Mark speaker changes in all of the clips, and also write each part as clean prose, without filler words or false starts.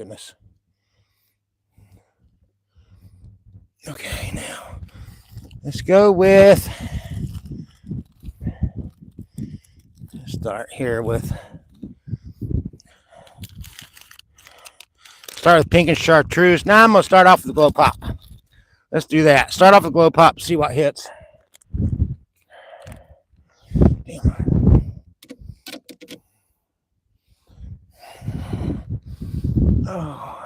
Speaker 1: goodness. Okay, now let's go with, start with pink and chartreuse. Now I'm gonna start off with the glow pop. Let's do that. Start off with glow pop, see what hits. Oh.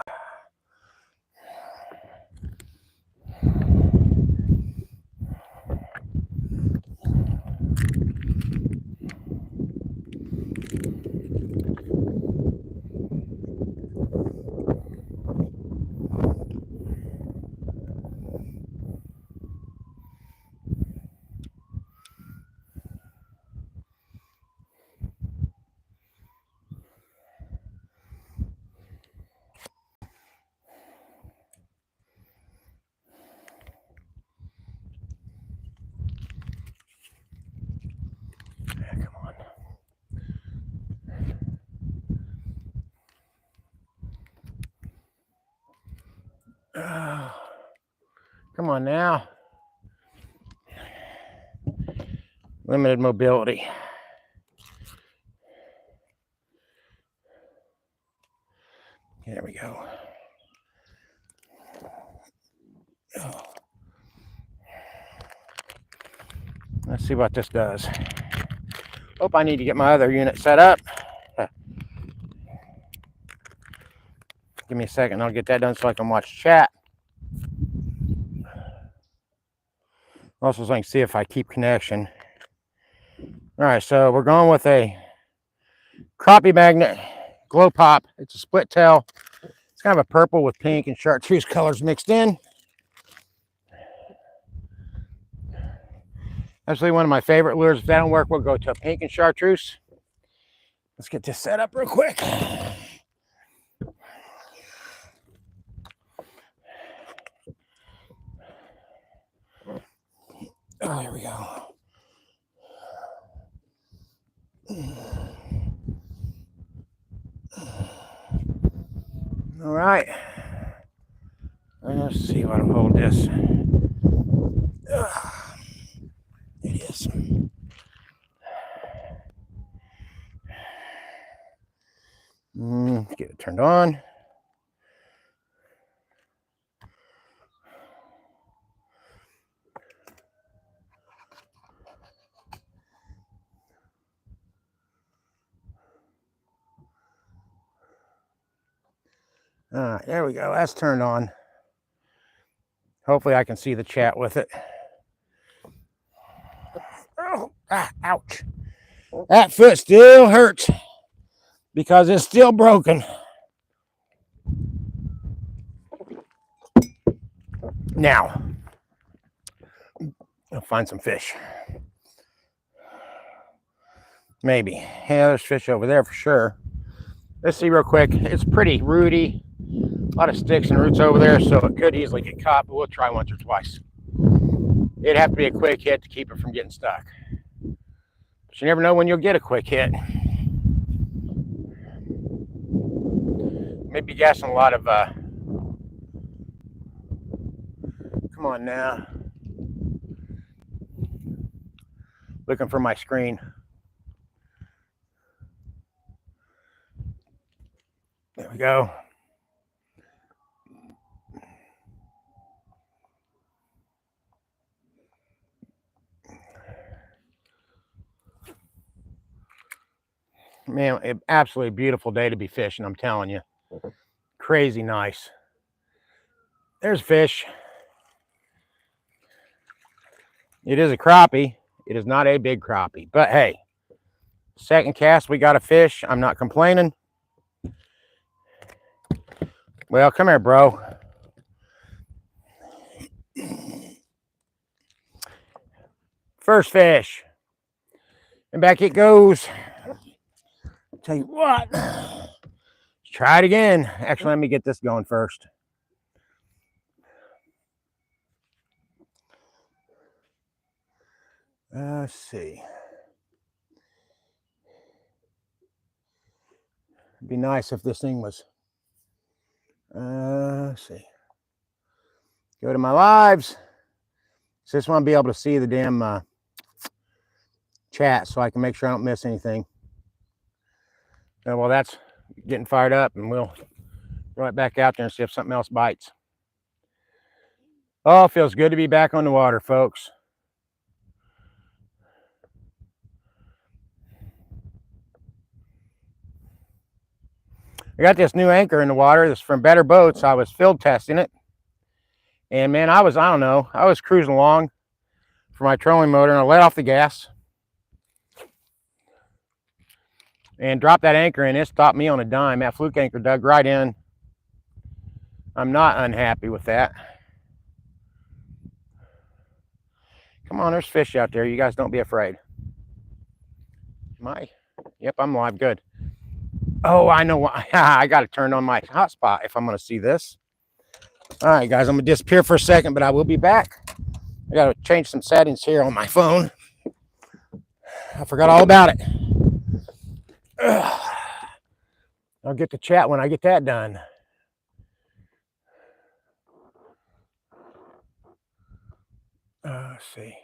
Speaker 1: Come on now. Limited mobility. There we go. Oh. Let's see what this does. Hope I need to get my other unit set up. Give me a second, I'll get that done so I can watch chat. Also, so I can see if I keep connection. All right, so we're going with a crappie magnet glow pop. It's a split tail. It's kind of a purple with pink and chartreuse colors mixed in. Actually, one of my favorite lures. If that don't work, we'll go to a pink and chartreuse. Let's get this set up real quick. Oh, here we go. All right. Let's see what I'll hold this. It is. Get it turned on. All right, there we go. That's turned on. Hopefully I can see the chat with it. Oh, ouch. That foot still hurts because it's still broken. Now, I'll find some fish. Maybe. Yeah, there's fish over there for sure. Let's see real quick. It's pretty rooty. A lot of sticks and roots over there, so it could easily get caught, but we'll try once or twice. It'd have to be a quick hit to keep it from getting stuck. But you never know when you'll get a quick hit. Maybe gassing a lot of, come on now. Looking for my screen. There we go. Man, an absolutely beautiful day to be fishing, I'm telling you. Crazy nice. There's fish. It is a crappie. It is not a big crappie, but hey, second cast, we got a fish. I'm not complaining. Well, come here, bro. First fish. And back it goes. Tell you what. Let's try it again. Actually, let me get this going first. Let's see. It'd be nice if this thing was Let's see. Go to my lives. Just want to be able to see the damn chat so I can make sure I don't miss anything. Well, that's getting fired up, and we'll right back out there and see if something else bites. Oh, it feels good to be back on the water, folks. I got this new anchor in the water. This is from Better Boats. I was field testing it. And man, I don't know, I was cruising along for my trolling motor, and I let off the gas and dropped that anchor in. It stopped me on a dime. That fluke anchor dug right in. I'm not unhappy with that. Come on, there's fish out there. You guys don't be afraid. Yep, I'm live. Good. Oh, I know why. I got to turn on my hotspot if I'm going to see this. All right, guys, I'm going to disappear for a second, but I will be back. I got to change some settings here on my phone. I forgot all about it. I'll get to chat when I get that done. Let's see.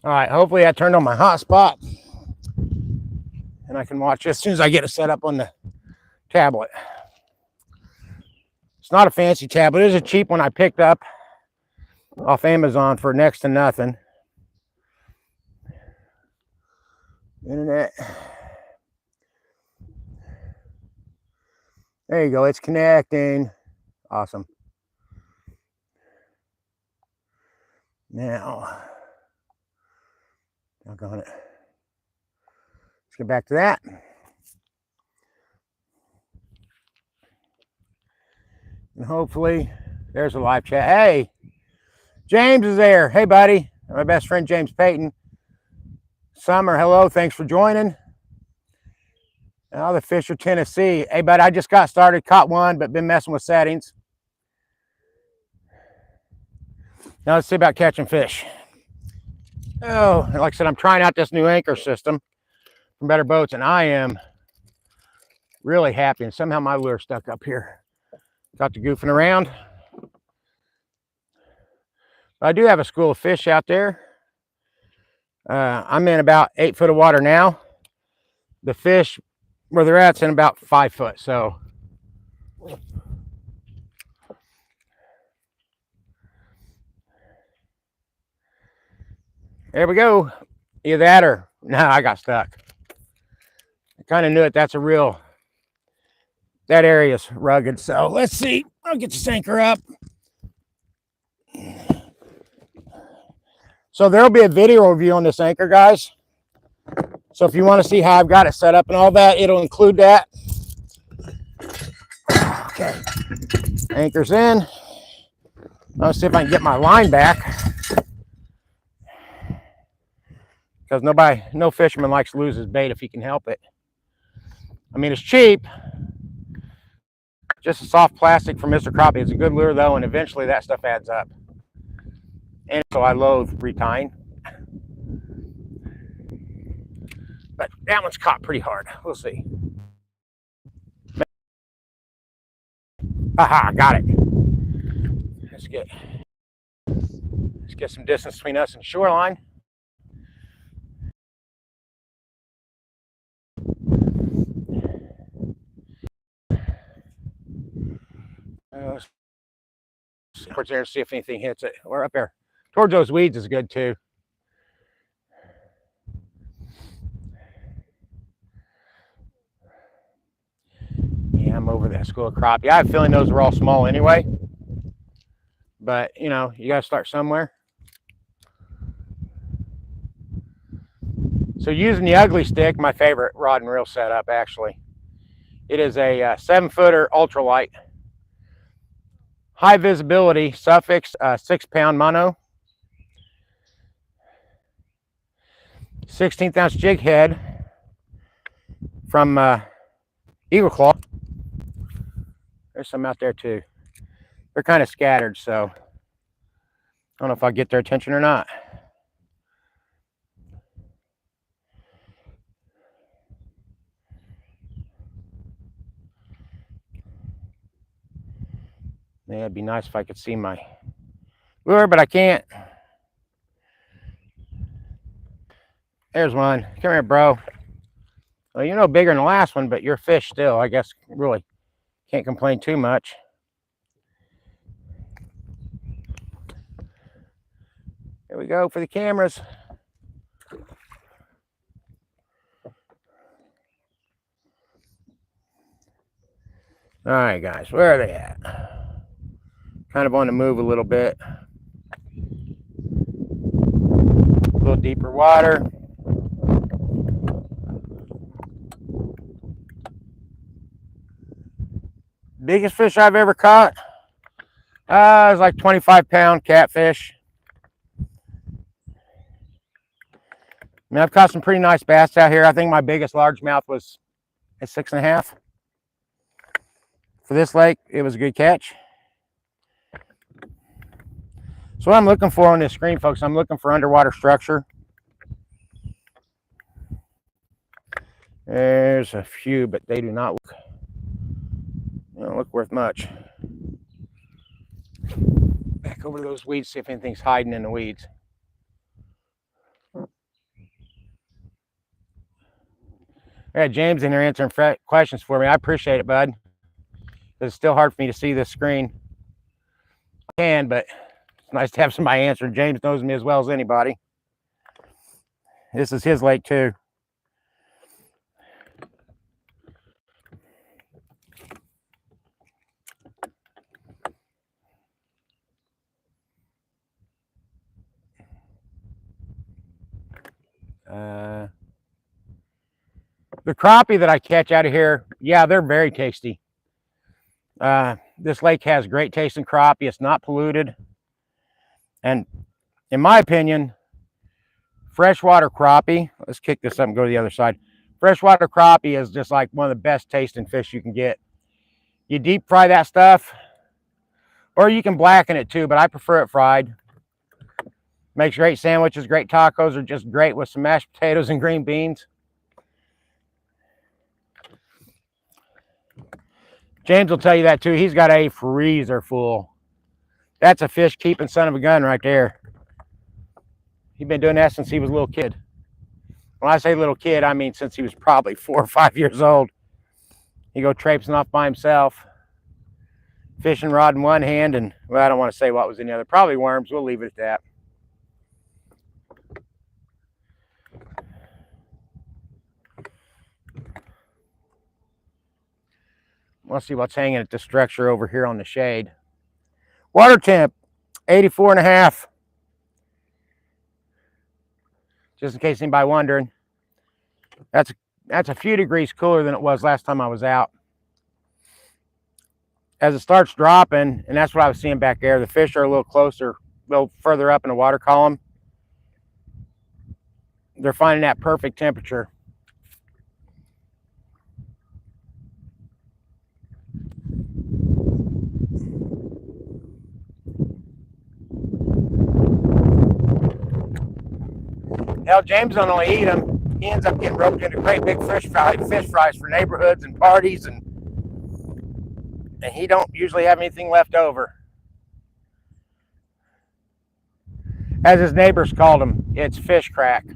Speaker 1: All right, hopefully I turned on my hotspot and I can watch as soon as I get it set up on the tablet. It's not a fancy tablet. It is a cheap one I picked up off Amazon for next to nothing. Internet. There you go. It's connecting. Awesome. Now, doggone it. Let's get back to that. And hopefully there's a live chat. Hey, James is there. Hey, buddy. My best friend, James Payton. Summer, hello. Thanks for joining. Oh, the fish are Tennessee. Hey, bud, I just got started. Caught one, but been messing with settings. Now let's see about catching fish. Oh, like I said, I'm trying out this new anchor system from Better Boats, and I am really happy. And somehow my lure stuck up here. Got to goofing around. I do have a school of fish out there. I'm in about 8 foot of water now. The fish where they're at's in about 5 foot. So there we go. Either that or no, I got stuck. I kind of knew it. That's a real, that area's rugged. So let's see. I'll get this anchor up. So there'll be a video review on this anchor, guys. So if you want to see how I've got it set up and all that, it'll include that. Okay. Anchor's in. Let's see if I can get my line back. Because no fisherman likes to lose his bait if he can help it. I mean, it's cheap. Just a soft plastic from Mr. Crappie. It's a good lure, though, and eventually that stuff adds up. And so I loathe retying. But that one's caught pretty hard. We'll see. Aha, got it. Let's get some distance between us and shoreline. Towards there and see if anything hits it. We're up there. Towards those weeds is good too. Yeah, I'm over that school of crappie. I have a feeling those were all small anyway. But, you know, you got to start somewhere. So using the ugly stick, my favorite rod and reel setup, actually. It is a 7-footer ultralight. High visibility, Suffix 6-pound mono. 16th ounce jig head from Eagle Claw. There's some out there too. They're kind of scattered, so don't know if I'll get their attention or not. Yeah, it'd be nice if I could see my lure, but I can't. There's one. Come here, bro. Well, you're no bigger than the last one, but you're fish still. I guess really can't complain too much. Here we go for the cameras. All right, guys, where are they at? Kind of on the move a little bit. A little deeper water. Biggest fish I've ever caught it was like 25-pound catfish. I mean, I've caught some pretty nice bass out here. I think my biggest largemouth was a 6.5. For this lake, it was a good catch. So what I'm looking for on this screen, folks, I'm looking for underwater structure. There's a few, but they do not look worth much. Back over to those weeds, see if anything's hiding in the weeds. I got James in there answering questions for me. I appreciate it, bud. It's still hard for me to see this screen. I can, but it's nice to have somebody answering. James knows me as well as anybody. This is his lake too. The crappie that I catch out of here, yeah, they're very tasty. This lake has great tasting crappie. It's not polluted. And in my opinion, freshwater crappie, let's kick this up and go to the other side. Freshwater crappie is just like one of the best tasting fish you can get. You deep fry that stuff, or you can blacken it too, but I prefer it fried. Makes great sandwiches, great tacos, or just great with some mashed potatoes and green beans. James will tell you that too. He's got a freezer full. That's a fish keeping son of a gun right there. He's been doing that since he was a little kid. When I say little kid, I mean since he was probably 4 or 5 years old. He go traipsing off by himself, fishing rod in one hand, and well, I don't want to say what was in the other. Probably worms. We'll leave it at that. Let's see what's hanging at the structure over here on the shade. Water temp, 84.5. Just in case anybody wondering. That's a few degrees cooler than it was last time I was out. As it starts dropping, and that's what I was seeing back there, the fish are a little closer, a little further up in the water column. They're finding that perfect temperature. Hell, James don't only eat them. He ends up getting roped into great big fish fries for neighborhoods and parties, and he don't usually have anything left over. As his neighbors called him, it's fish crack.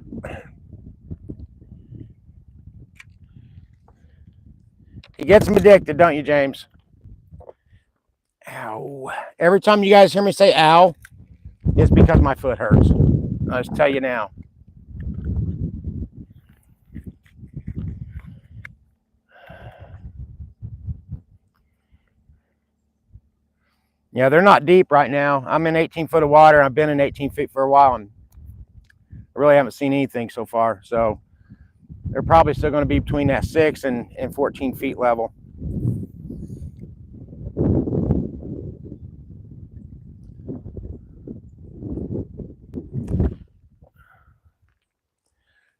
Speaker 1: He gets them addicted, don't you, James? Ow. Every time you guys hear me say ow, it's because my foot hurts. I'll just tell you now. Yeah, they're not deep right now. I'm in 18 foot of water. I've been in 18 feet for a while, and I really haven't seen anything so far. So they're probably still going to be between that 6 and 14 feet level.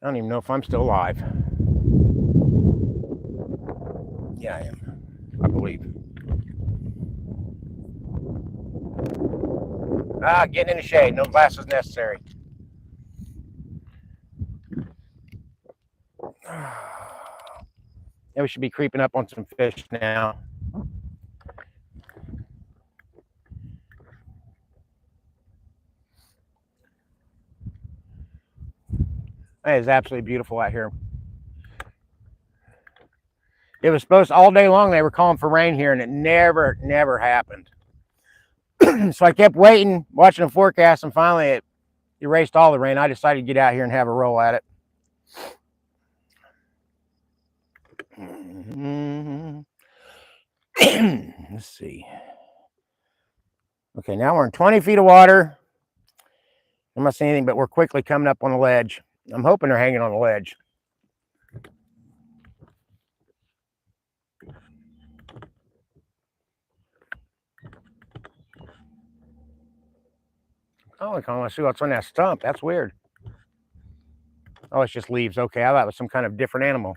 Speaker 1: I don't even know if I'm still alive. Yeah, I am. I believe. Getting in the shade. No glasses necessary. Yeah, we should be creeping up on some fish now. It is absolutely beautiful out here. It was supposed all day long. They were calling for rain here, and it never happened. So I kept waiting, watching the forecast, and finally it erased all the rain. I decided to get out here and have a roll at it. Let's see. Okay, now we're in 20 feet of water. I'm not seeing anything, but we're quickly coming up on the ledge. I'm hoping they're hanging on the ledge. Oh, I kind of want to see what's on that stump. That's weird. Oh, it's just leaves. Okay, I thought it was some kind of different animal.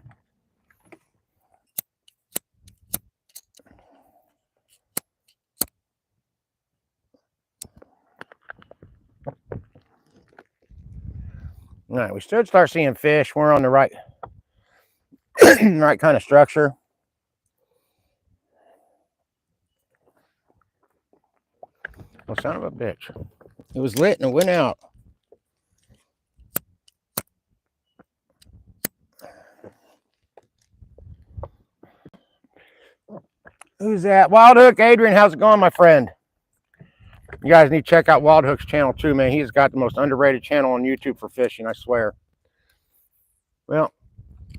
Speaker 1: All right, we should start seeing fish. We're on the right, right kind of structure. Well, son of a bitch. It was lit and it went out. Who's that? Wild Hook, Adrian, how's it going, my friend? You guys need to check out Wild Hook's channel too, man. He's got the most underrated channel on YouTube for fishing, I swear. Well,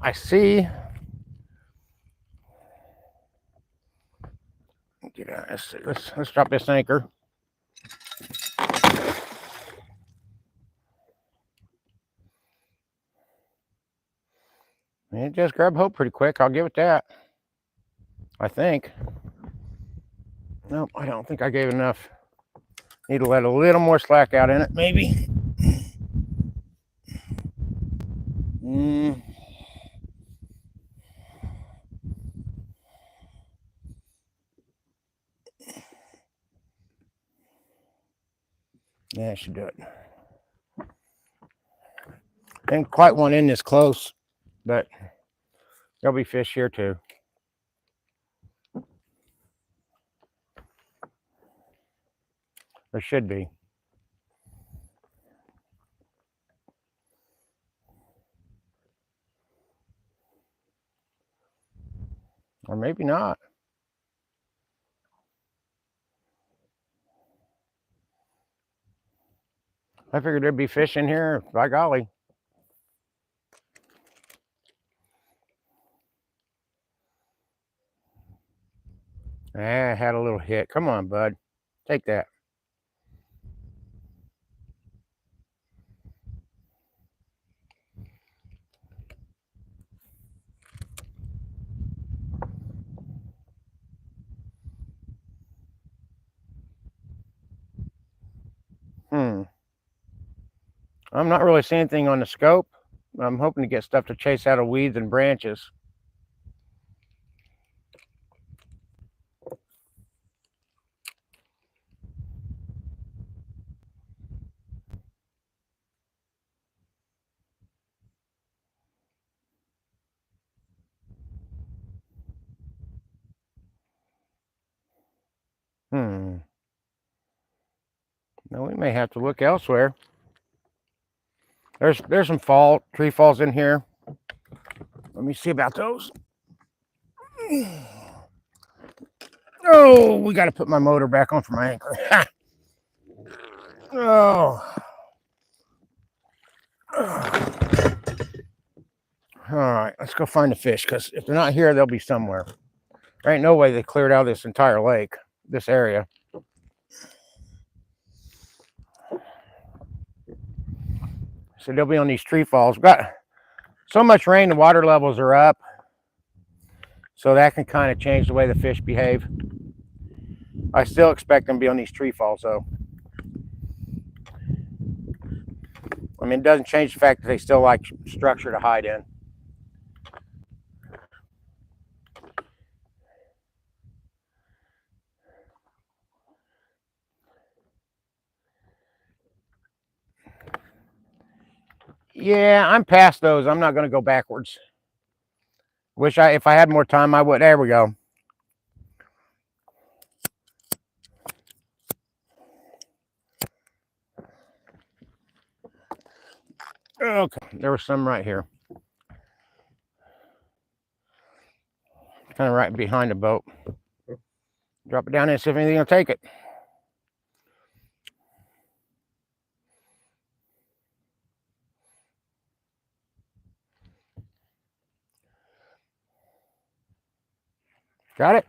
Speaker 1: I see. Let's drop this anchor. And it just grabbed hope pretty quick. I'll give it that. I think. Nope, I don't think I gave enough. Need to let a little more slack out in it, maybe. Yeah, I should do it. Didn't quite want in this close, but there'll be fish here too. There should be. Or maybe not. I figured there'd be fish in here, by golly. I had a little hit. Come on, bud. Take that. I'm not really seeing anything on the scope. I'm hoping to get stuff to chase out of weeds and branches. Now we may have to look elsewhere. There's some tree falls in here. Let me see about those. Oh, we got to put my motor back on for my anchor. Oh. All right, let's go find the fish, because if they're not here, they'll be somewhere. There ain't no way they cleared out this entire lake, this area. So they'll be on these tree falls. We've got so much rain, the water levels are up. So that can kind of change the way the fish behave. I still expect them to be on these tree falls, though. I mean, it doesn't change the fact that they still like structure to hide in. Yeah, I'm past those. I'm not going to go backwards. If I had more time, I would. There we go. Okay, there was some right here. Kind of right behind the boat. Drop it down there and see if anything will take it. Got it?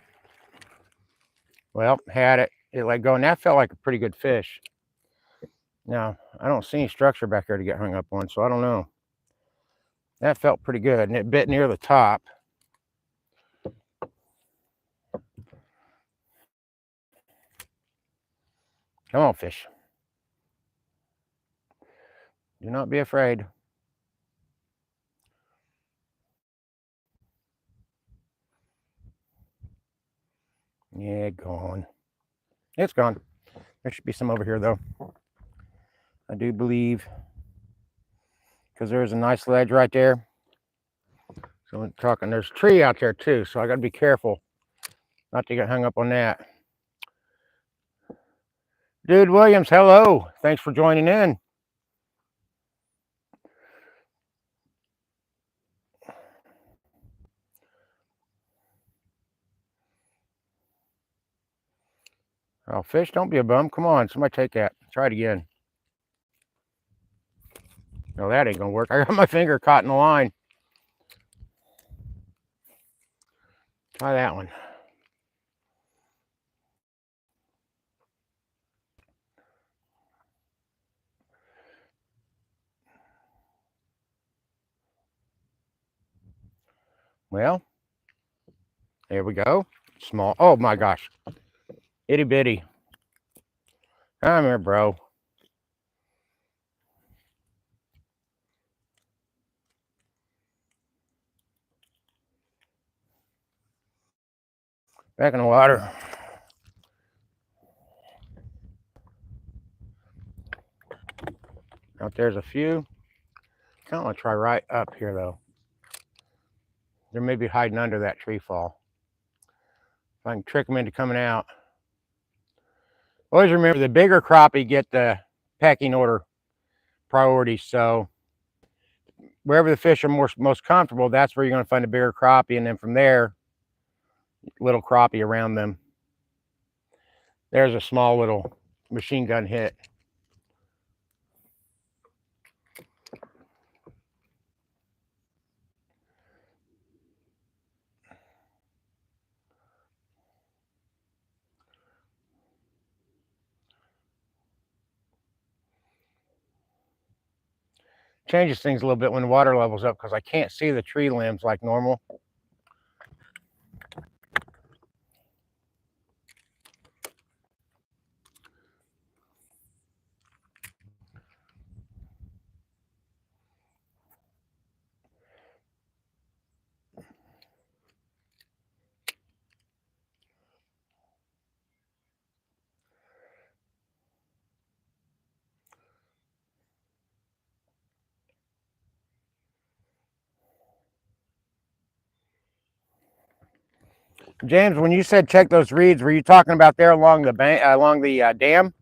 Speaker 1: Well, had it. It let go, and that felt like a pretty good fish. Now, I don't see any structure back there to get hung up on, so I don't know. That felt pretty good, and it bit near the top. Come on, fish. Do not be afraid. Yeah, gone. It's gone. There should be some over here, though. I do believe, because there's a nice ledge right there. So I'm talking, there's a tree out there, too, so I got to be careful not to get hung up on that. Dude Williams, hello. Thanks for joining in. Oh, fish, don't be a bum. Come on, somebody take that. Try it again. No, that ain't gonna work. I got my finger caught in the line. Try that one. Well, there we go. Small. Oh my gosh. Itty bitty. Come here, bro. Back in the water. Out there's a few. Kind of want to try right up here, though. They may be hiding under that tree fall. If I can trick them into coming out. Always remember, the bigger crappie get the pecking order priority. So wherever the fish are most comfortable, that's where you're going to find a bigger crappie. And then from there, little crappie around them. There's a small little machine gun hit. Changes things a little bit when the water level's up because I can't see the tree limbs like normal. James, when you said check those reeds, were you talking about there along the bank, along the dam?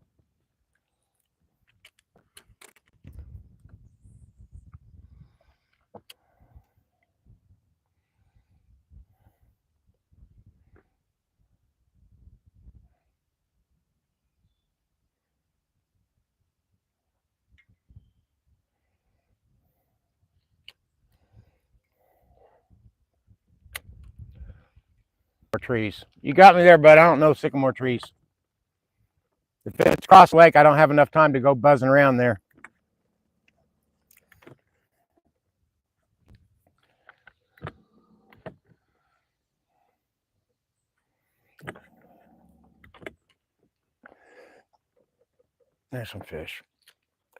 Speaker 1: Or trees? You got me there, but I don't know sycamore trees. If it's across the lake, I don't have enough time to go buzzing around there. There's some fish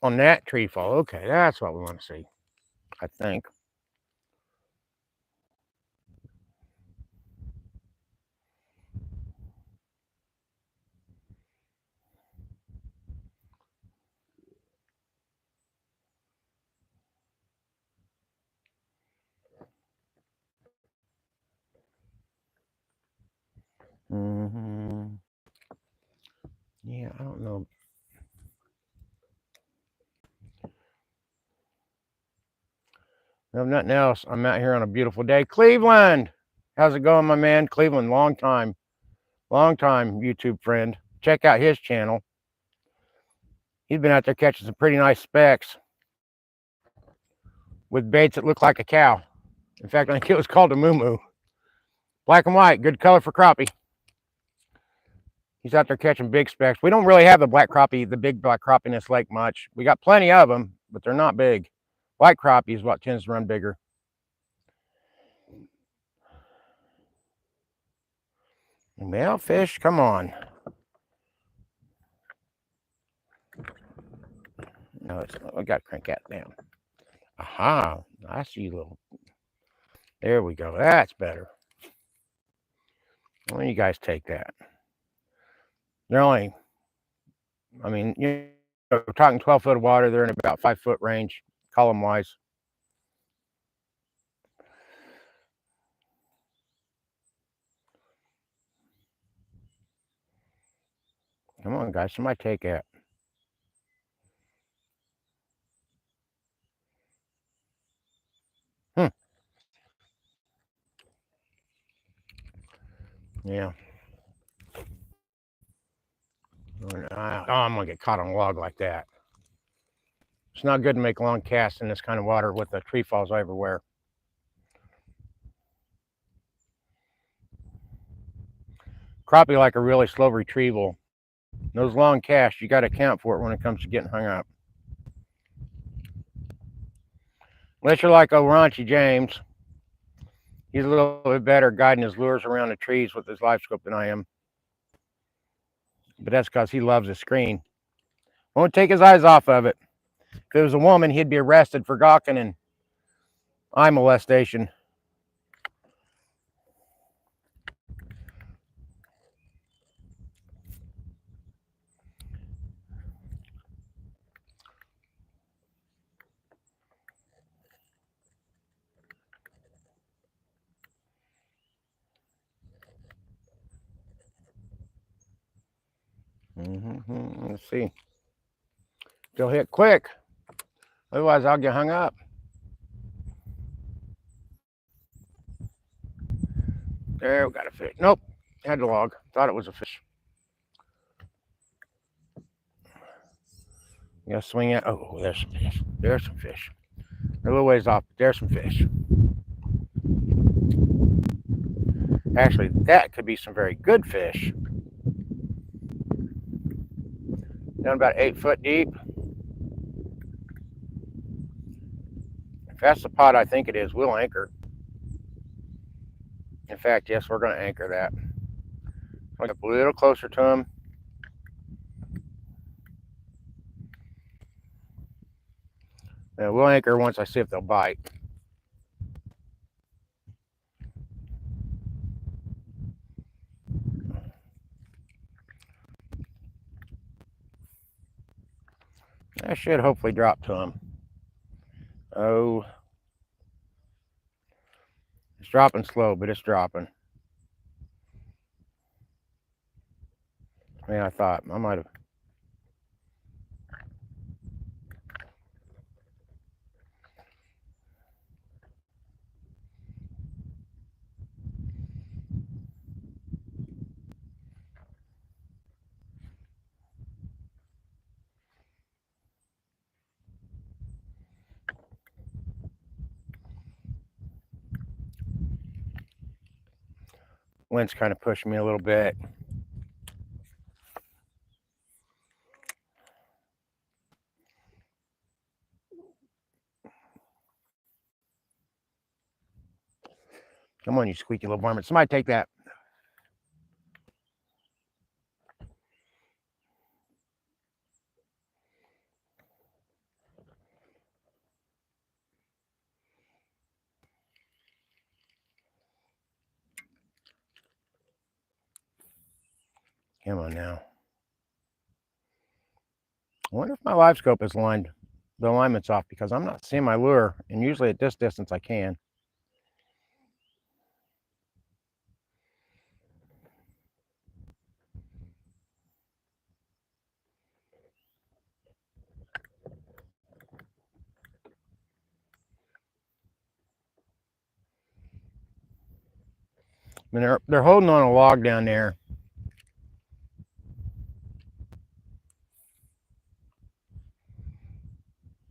Speaker 1: on that tree fall. Okay, that's what we want to see, I think. Yeah, I don't know. No, nothing else. I'm out here on a beautiful day. Cleveland, how's it going, my man? Cleveland, long time YouTube friend. Check out his channel. He's been out there catching some pretty nice specks with baits that look like a cow. In fact, I think it was called a moo-moo. Black and white, good color for crappie. He's out there catching big specks. We don't really have the black crappie, the big black crappie in this lake much. We got plenty of them, but they're not big. White crappie is what tends to run bigger. Well, fish, come on. No, I got to crank that down. Aha, I see you little. There we go. That's better. Well, you guys take that. They're only, I mean, we're talking 12 foot of water. They're in about 5 foot range, column wise. Come on, guys. Somebody take it. Yeah. Oh, I'm going to get caught on a log like that. It's not good to make long casts in this kind of water with the tree falls everywhere. Crappie like a really slow retrieval. Those long casts, you got to account for it when it comes to getting hung up. Unless you're like Raunchy James. He's a little bit better guiding his lures around the trees with his live scope than I am. But that's because he loves his screen. Won't take his eyes off of it. If it was a woman, he'd be arrested for gawking and eye molestation. Let's see. Still hit quick. Otherwise, I'll get hung up. There, we got a fish. Nope. Had the log. Thought it was a fish. You gotta swing it. Oh, there's some fish. There's some fish. They're a little ways off, but there's some fish. Actually, that could be some very good fish. Down about 8 foot deep. If that's the pot I think it is, we'll anchor. In fact, yes, we're going to anchor that. I'll get a little closer to him. And we'll anchor once I see if they'll bite. That should hopefully drop to him. Oh. It's dropping slow, but it's dropping. I mean, I thought I might have. Wind's kind of pushing me a little bit. Come on, you squeaky little varmint. Somebody take that. Come on now. I wonder if my live scope is lined. The alignment's off because I'm not seeing my lure, and usually at this distance I can. And they're holding on a log down there.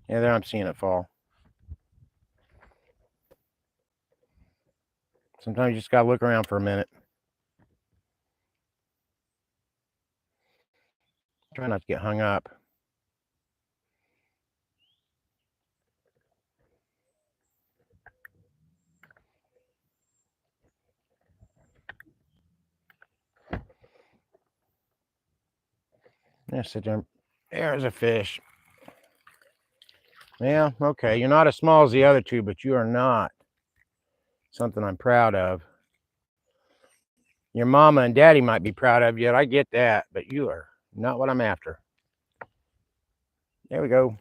Speaker 1: Yeah, there I'm seeing it fall. Sometimes you just gotta look around for a minute. Try not to get hung up. Yeah, sit there. There's a fish. Yeah, okay. You're not as small as the other two, but you are not something I'm proud of. Your mama and daddy might be proud of you. I get that, but you are not what I'm after. There we go.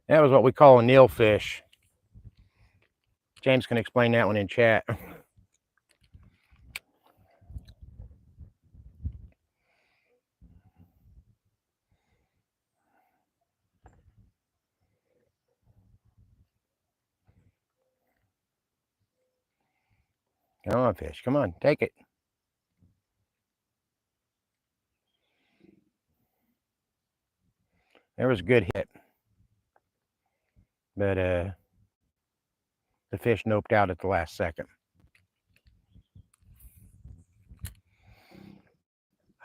Speaker 1: That was what we call a nil fish. James can explain that one in chat. Come on, fish. Come on, take it. There was a good hit. But the fish noped out at the last second.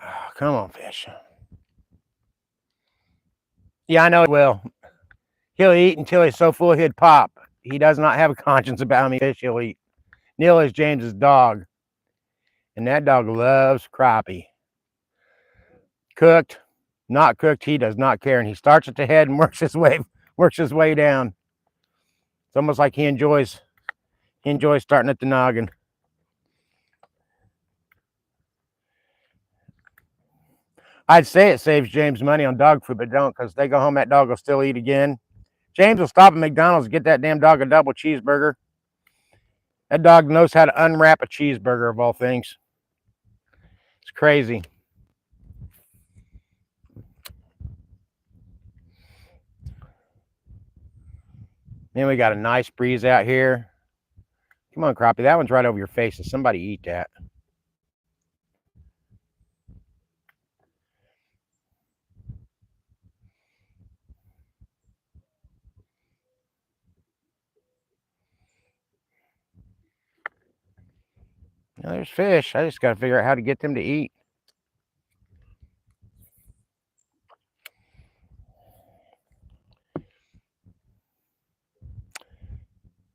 Speaker 1: Oh, come on, fish. Yeah, I know he will. He'll eat until he's so full he'd pop. He does not have a conscience about how many fish he'll eat. Neil is James's dog, and that dog loves crappie. Cooked, not cooked, he does not care, and he starts at the head and works his way down. It's almost like he enjoys starting at the noggin. I'd say it saves James money on dog food, but don't, because they go home, that dog will still eat again. James will stop at McDonald's and get that damn dog a double cheeseburger. That dog knows how to unwrap a cheeseburger, of all things. It's crazy. Then we got a nice breeze out here. Come on, crappie. That one's right over your face. Does somebody eat that? Now, there's fish. I just got to figure out how to get them to eat.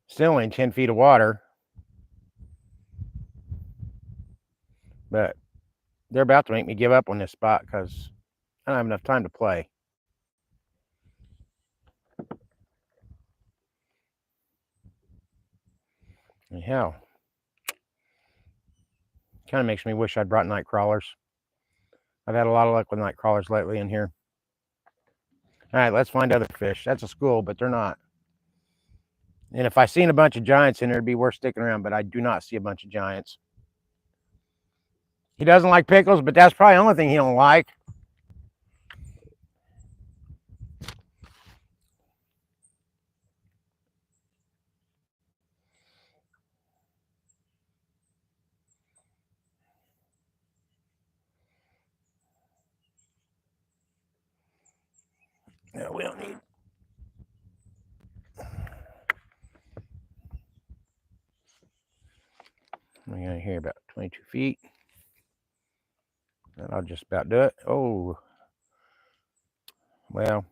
Speaker 1: Still only 10 feet of water. But they're about to make me give up on this spot because I don't have enough time to play. And hell, kind of makes me wish I'd brought night crawlers. I've had a lot of luck with night crawlers lately in here. All right, let's find other fish. That's a school, but they're not. And if I seen a bunch of giants in there, it'd be worth sticking around, but I do not see a bunch of giants. He doesn't like pickles, but that's probably the only thing he don't like. No, we don't need. We're going to hear about 22 feet. That'll just about do it. Oh, well.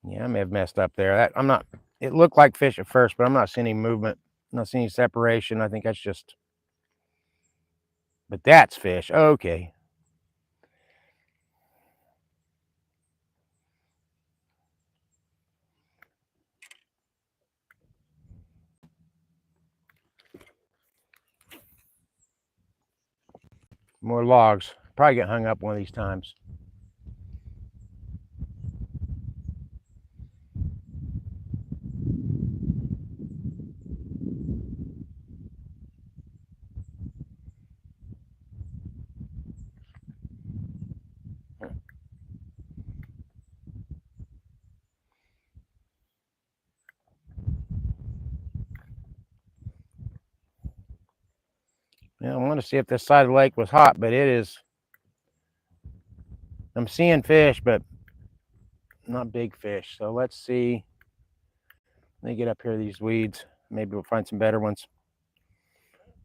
Speaker 1: Yeah, I may have messed up there. I'm not. It looked like fish at first, but I'm not seeing any movement. I'm not seeing any separation. I think that's just. But that's fish. Okay. More logs. Probably get hung up one of these times. Yeah, I want to see if this side of the lake was hot, but it is. I'm seeing fish, but not big fish. So let's see. Let me get up here these weeds. Maybe we'll find some better ones.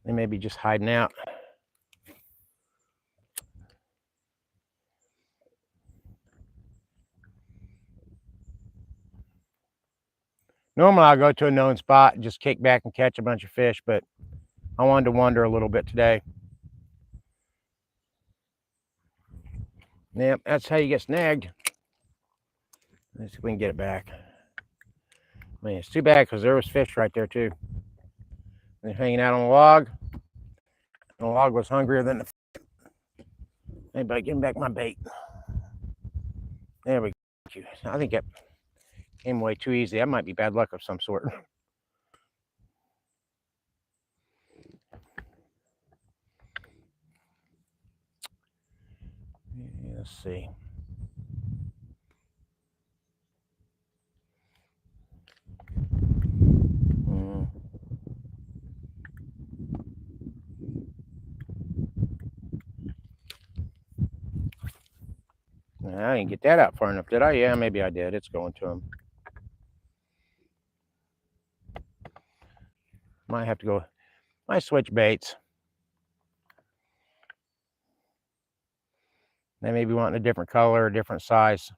Speaker 1: They may be just hiding out. Normally I'll go to a known spot and just kick back and catch a bunch of fish, but I wanted to wander a little bit today. Yep, that's how you get snagged. Let's see if we can get it back. Man, it's too bad because there was fish right there too. They're hanging out on a log. And the log was hungrier than the. Anybody getting back my bait? There we go. I think that came away too easy. That might be bad luck of some sort. Let's see. I didn't get that out far enough, did I? Yeah, maybe I did. It's going to him. Might have to go. Might switch baits. They may be wanting a different color, a different size.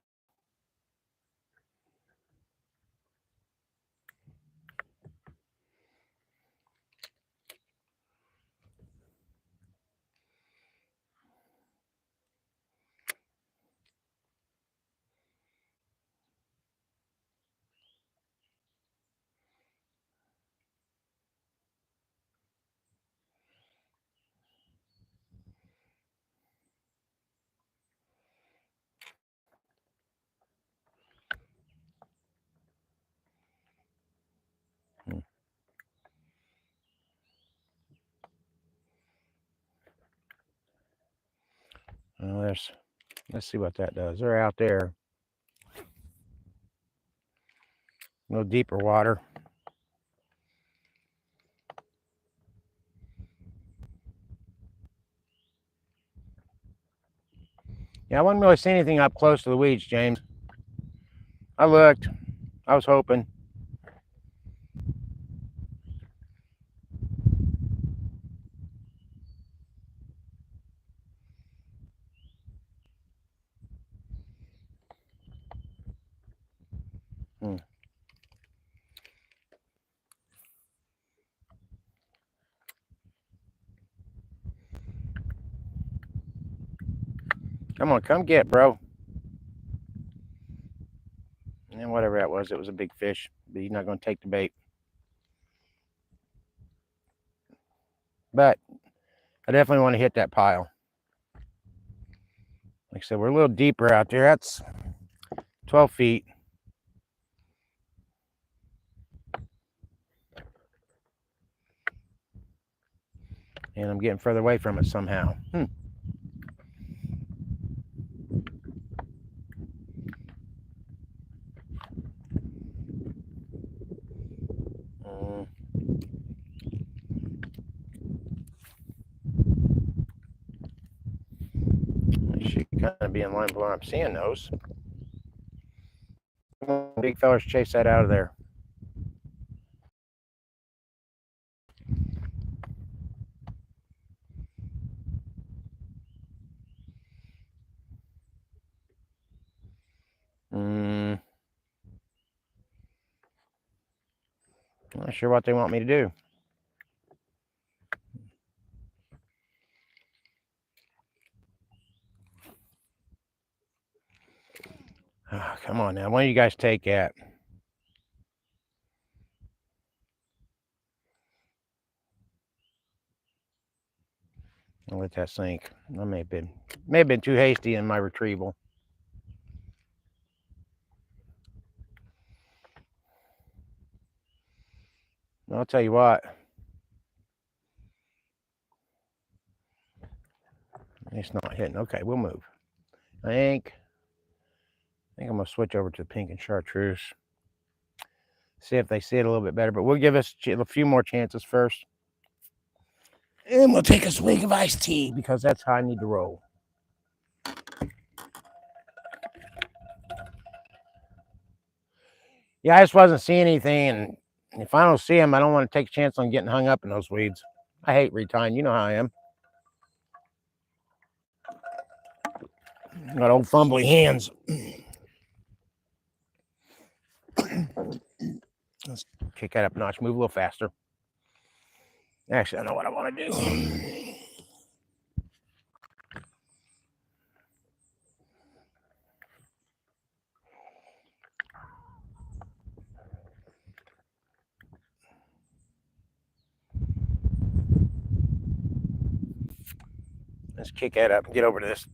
Speaker 1: Well, let's see what that does. They're out there. A little deeper water. Yeah, I wasn't really seeing anything up close to the weeds, James. I looked. I was hoping. Come on, come get, bro. And whatever that was, it was a big fish, but he's not going to take the bait. But I definitely want to hit that pile. Like I said, we're a little deeper out there. That's 12 feet. And I'm getting further away from it somehow. It should kind of be in line with where I'm seeing those. Big fellas chase that out of there. Not sure what they want me to do. Oh, come on now. Why don't you guys take that? I'll let that sink. I may have been too hasty in my retrieval. I'll tell you what. It's not hitting. Okay, we'll move. I think I'm gonna switch over to the pink and chartreuse. See if they see it a little bit better, but we'll give us a few more chances first. And we'll take a swig of iced tea because that's how I need to roll. Yeah, I just wasn't seeing anything, and if I don't see them, I don't want to take a chance on getting hung up in those weeds. I hate retying. You know how I am. Got old fumbly hands. Let's kick that up a notch. Move a little faster. Actually, I know what I want to do. Let's kick that up and get over to this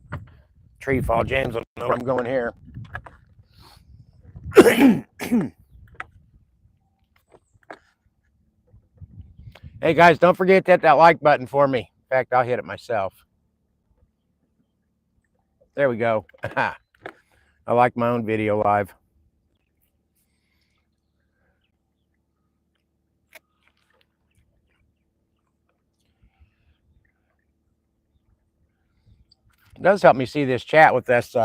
Speaker 1: tree fall. James will know where I'm going here. Hey guys, don't forget to hit that like button for me. In fact, I'll hit it myself. There we go. I like my own video live. It does help me see this chat with this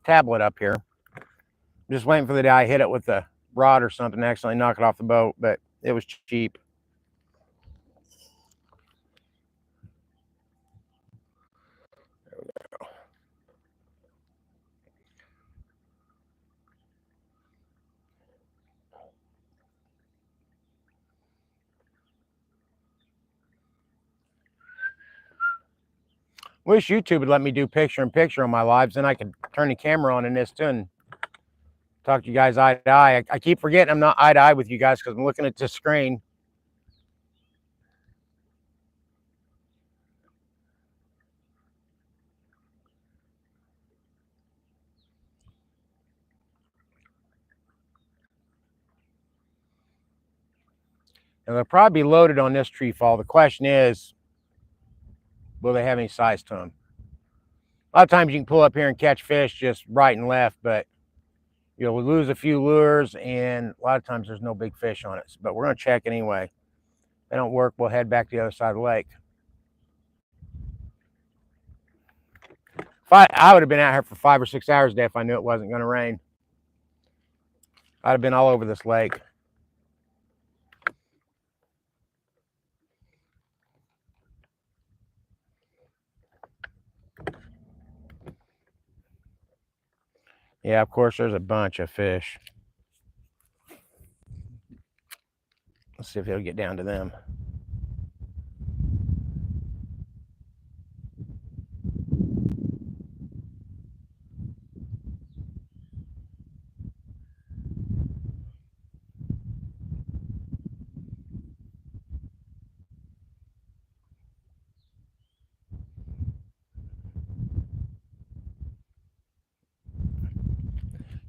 Speaker 1: tablet up here. I'm just waiting for the day I hit it with the rod or something, accidentally knock it off the boat, but it was cheap. There we go. Wish YouTube would let me do picture-in-picture on my lives, and I could turn the camera on in this too and talk to you guys eye to eye. I keep forgetting I'm not eye to eye with you guys because I'm looking at this screen. And they'll probably be loaded on this tree fall. The question is, will they have any size to them? A lot of times you can pull up here and catch fish just right and left, but you'll lose a few lures, and a lot of times there's no big fish on it. But we're going to check anyway. If they don't work, we'll head back to the other side of the lake. I would have been out here for 5 or 6 hours a day if I knew it wasn't going to rain. I'd have been all over this lake. Yeah, of course, there's a bunch of fish. Let's see if it'll get down to them.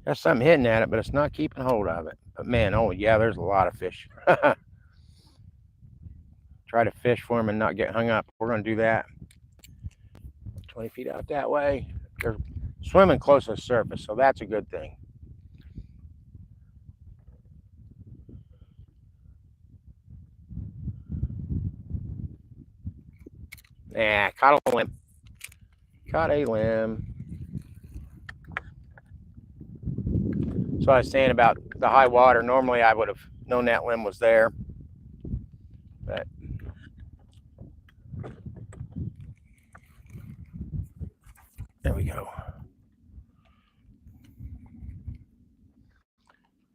Speaker 1: There's something hitting at it, but it's not keeping hold of it. But man, oh yeah, there's a lot of fish. Try to fish for them and not get hung up. We're going to do that. 20 feet out that way. They're swimming close to the surface, so that's a good thing. Yeah, caught a limb. Caught a limb. So I was saying about the high water. Normally I would have known that limb was there. But there we go.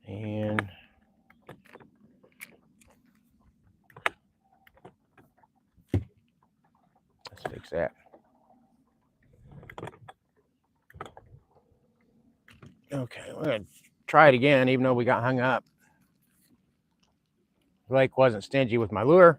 Speaker 1: And let's fix that. Okay, we're going to try it again, even though we got hung up. The lake wasn't stingy with my lure.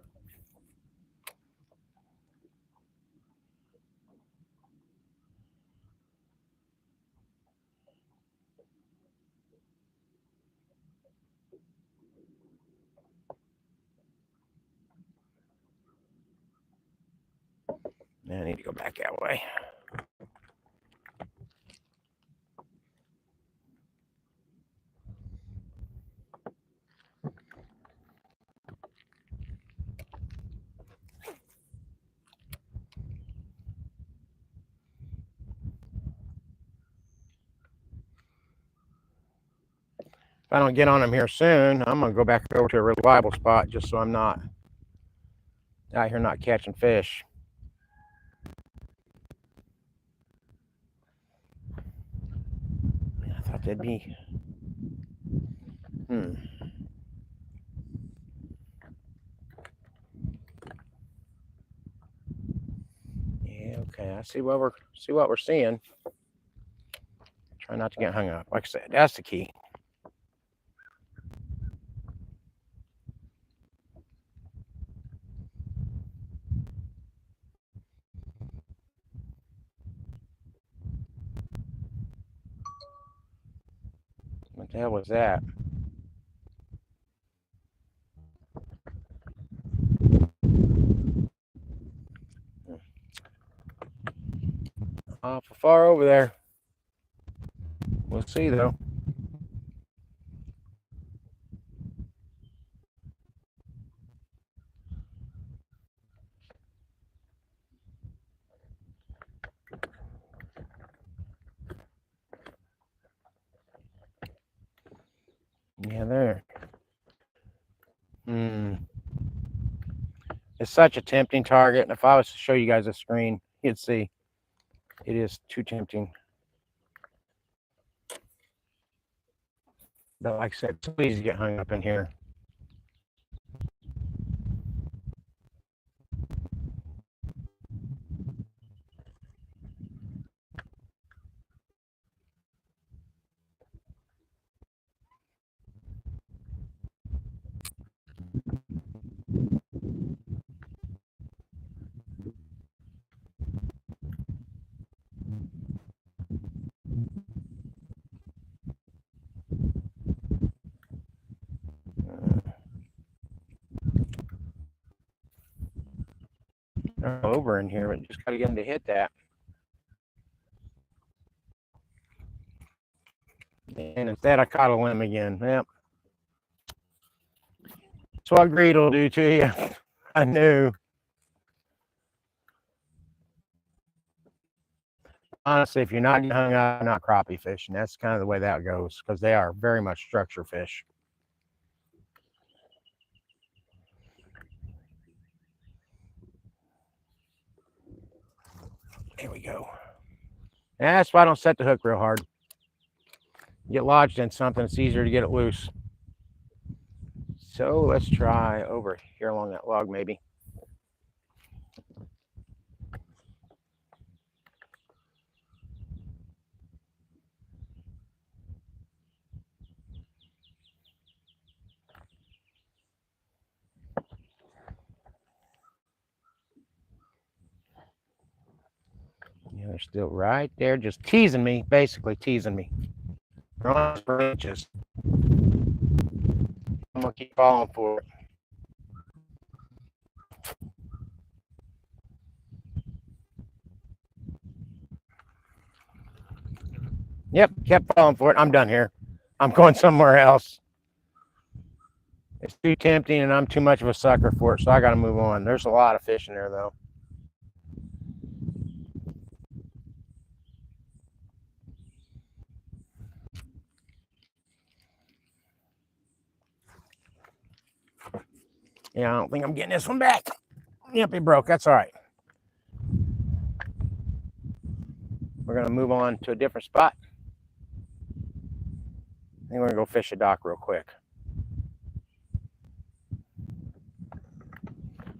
Speaker 1: I need to go back that way. If I don't get on them here soon, I'm going to go back over to a reliable spot just so I'm not out here not catching fish. I thought they'd be... Yeah, okay. I see what we're seeing. Try not to get hung up. Like I said, that's the key. What the hell was that? Awful far over there. We'll see though. Yeah, there. It's such a tempting target, and if I was to show you guys a screen, you'd see it is too tempting. But like I said, it's so easy to get hung up in here. They're over in here, but just got to get them to hit that. And instead, I caught a limb again. Yep. That's what greed will do to you. I knew. Honestly, if you're not getting hung up, not crappie fishing. That's kind of the way that goes because they are very much structure fish. There we go. And that's why I don't set the hook real hard. Get lodged in something, it's easier to get it loose. So let's try over here along that log maybe. Yeah, they're still right there, just teasing me, basically teasing me. They're on branches. I'm gonna keep falling for it. Yep, kept falling for it. I'm done here. I'm going somewhere else. It's too tempting and I'm too much of a sucker for it, so I gotta move on. There's a lot of fish in there though. Yeah, I don't think I'm getting this one back. Yep, it broke. That's all right. We're gonna move on to a different spot. I think we're gonna go fish a dock real quick.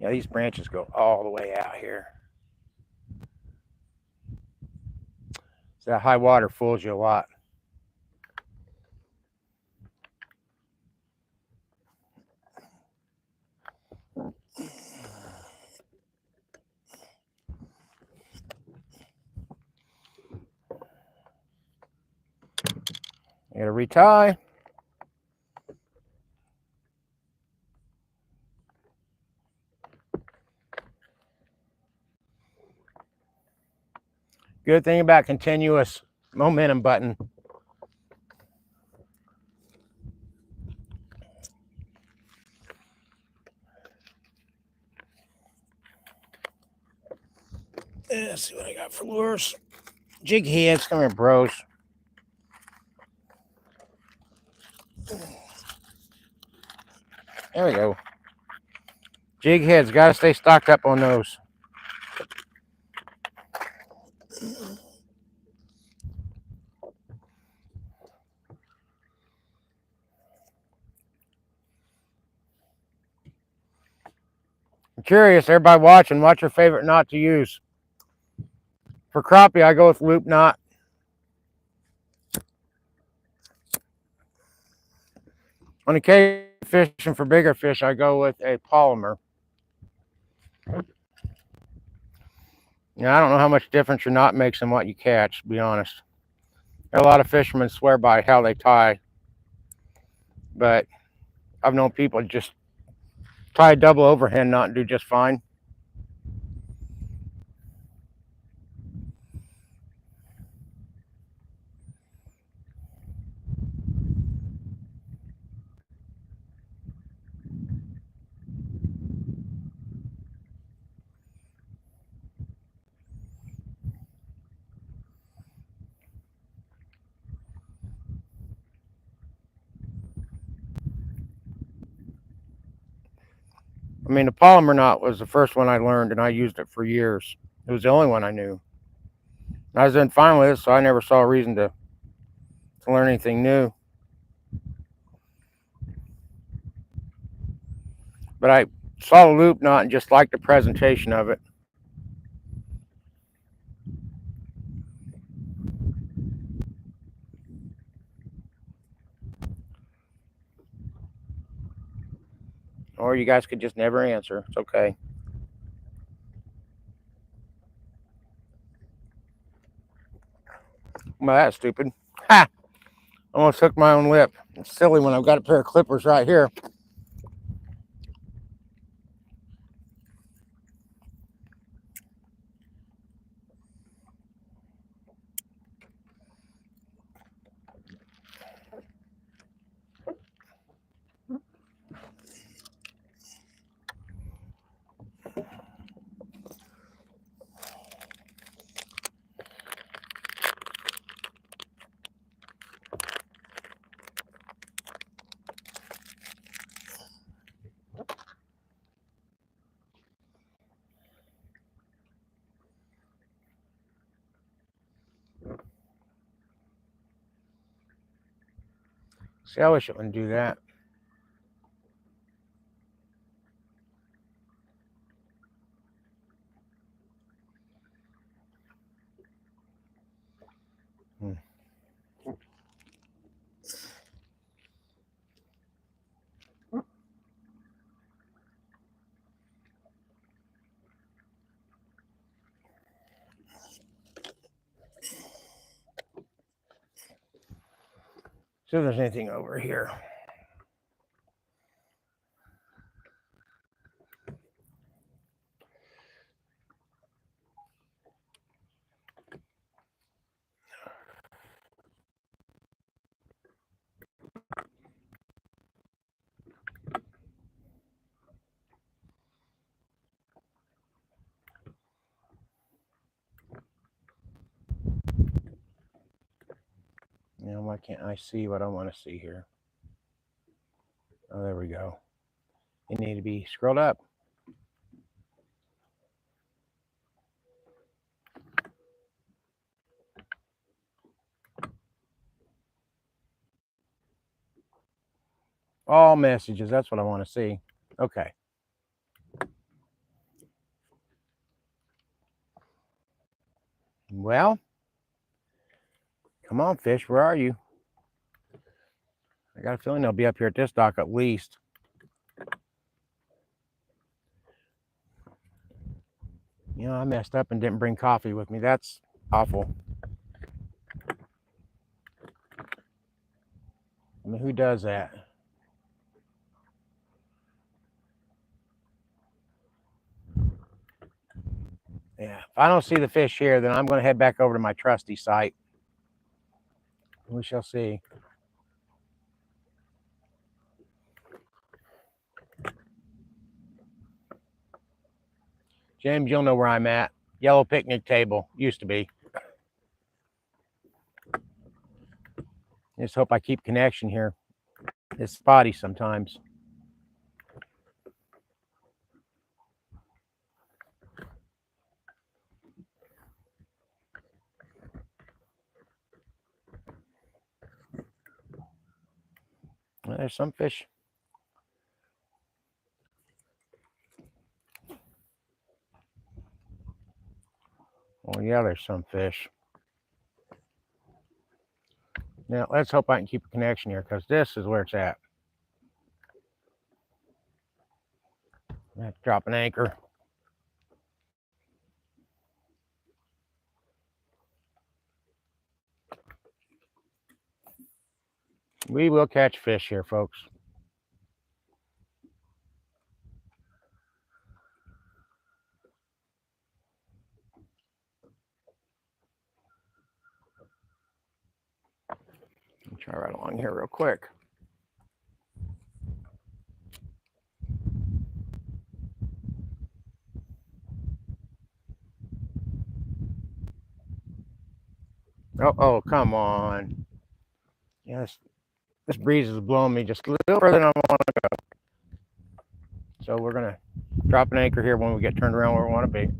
Speaker 1: Yeah, these branches go all the way out here. So that high water fools you a lot. You gotta retie. Good thing about continuous momentum button. Let's see what I got for lures. Jig heads, come here, bros. There we go. Jig heads, got to stay stocked up on those. I'm curious, everybody watching, what's your favorite knot to use? For crappie, I go with loop knot. On occasion, fishing for bigger fish, I go with a polymer. Now, I don't know how much difference your knot makes in what you catch, to be honest. A lot of fishermen swear by how they tie, but I've known people just tie a double overhand knot and do just fine. I mean, the polymer knot was the first one I learned, and I used it for years. It was the only one I knew. I was doing fine with it, so I never saw a reason to learn anything new. But I saw the loop knot and just liked the presentation of it. Or you guys could just never answer. It's okay. Well, that's stupid. Ha! Almost hooked my own lip. It's silly when I've got a pair of clippers right here. See, I wish it wouldn't do that. See if there's anything over here. You know, why can't I see what I want to see here? Oh, there we go. You need to be scrolled up. All messages. That's what I want to see. Okay. Well, come on, fish. Where are you? I got a feeling they'll be up here at this dock at least. You know, I messed up and didn't bring coffee with me. That's awful. I mean, who does that? Yeah, if I don't see the fish here, then I'm going to head back over to my trusty site. We shall see. James, you'll know where I'm at. Yellow picnic table. Used to be. Just hope I keep connection here. It's spotty sometimes. there's some fish. Oh yeah, there's some fish. Now let's hope I can keep a connection here, because this is where it's at. I have to drop an anchor. We will catch fish here, folks. I'll try right along here real quick. Oh, come on. Yes, this breeze is blowing me just a little further than I want to go. So we're going to drop an anchor here when we get turned around where we want to be.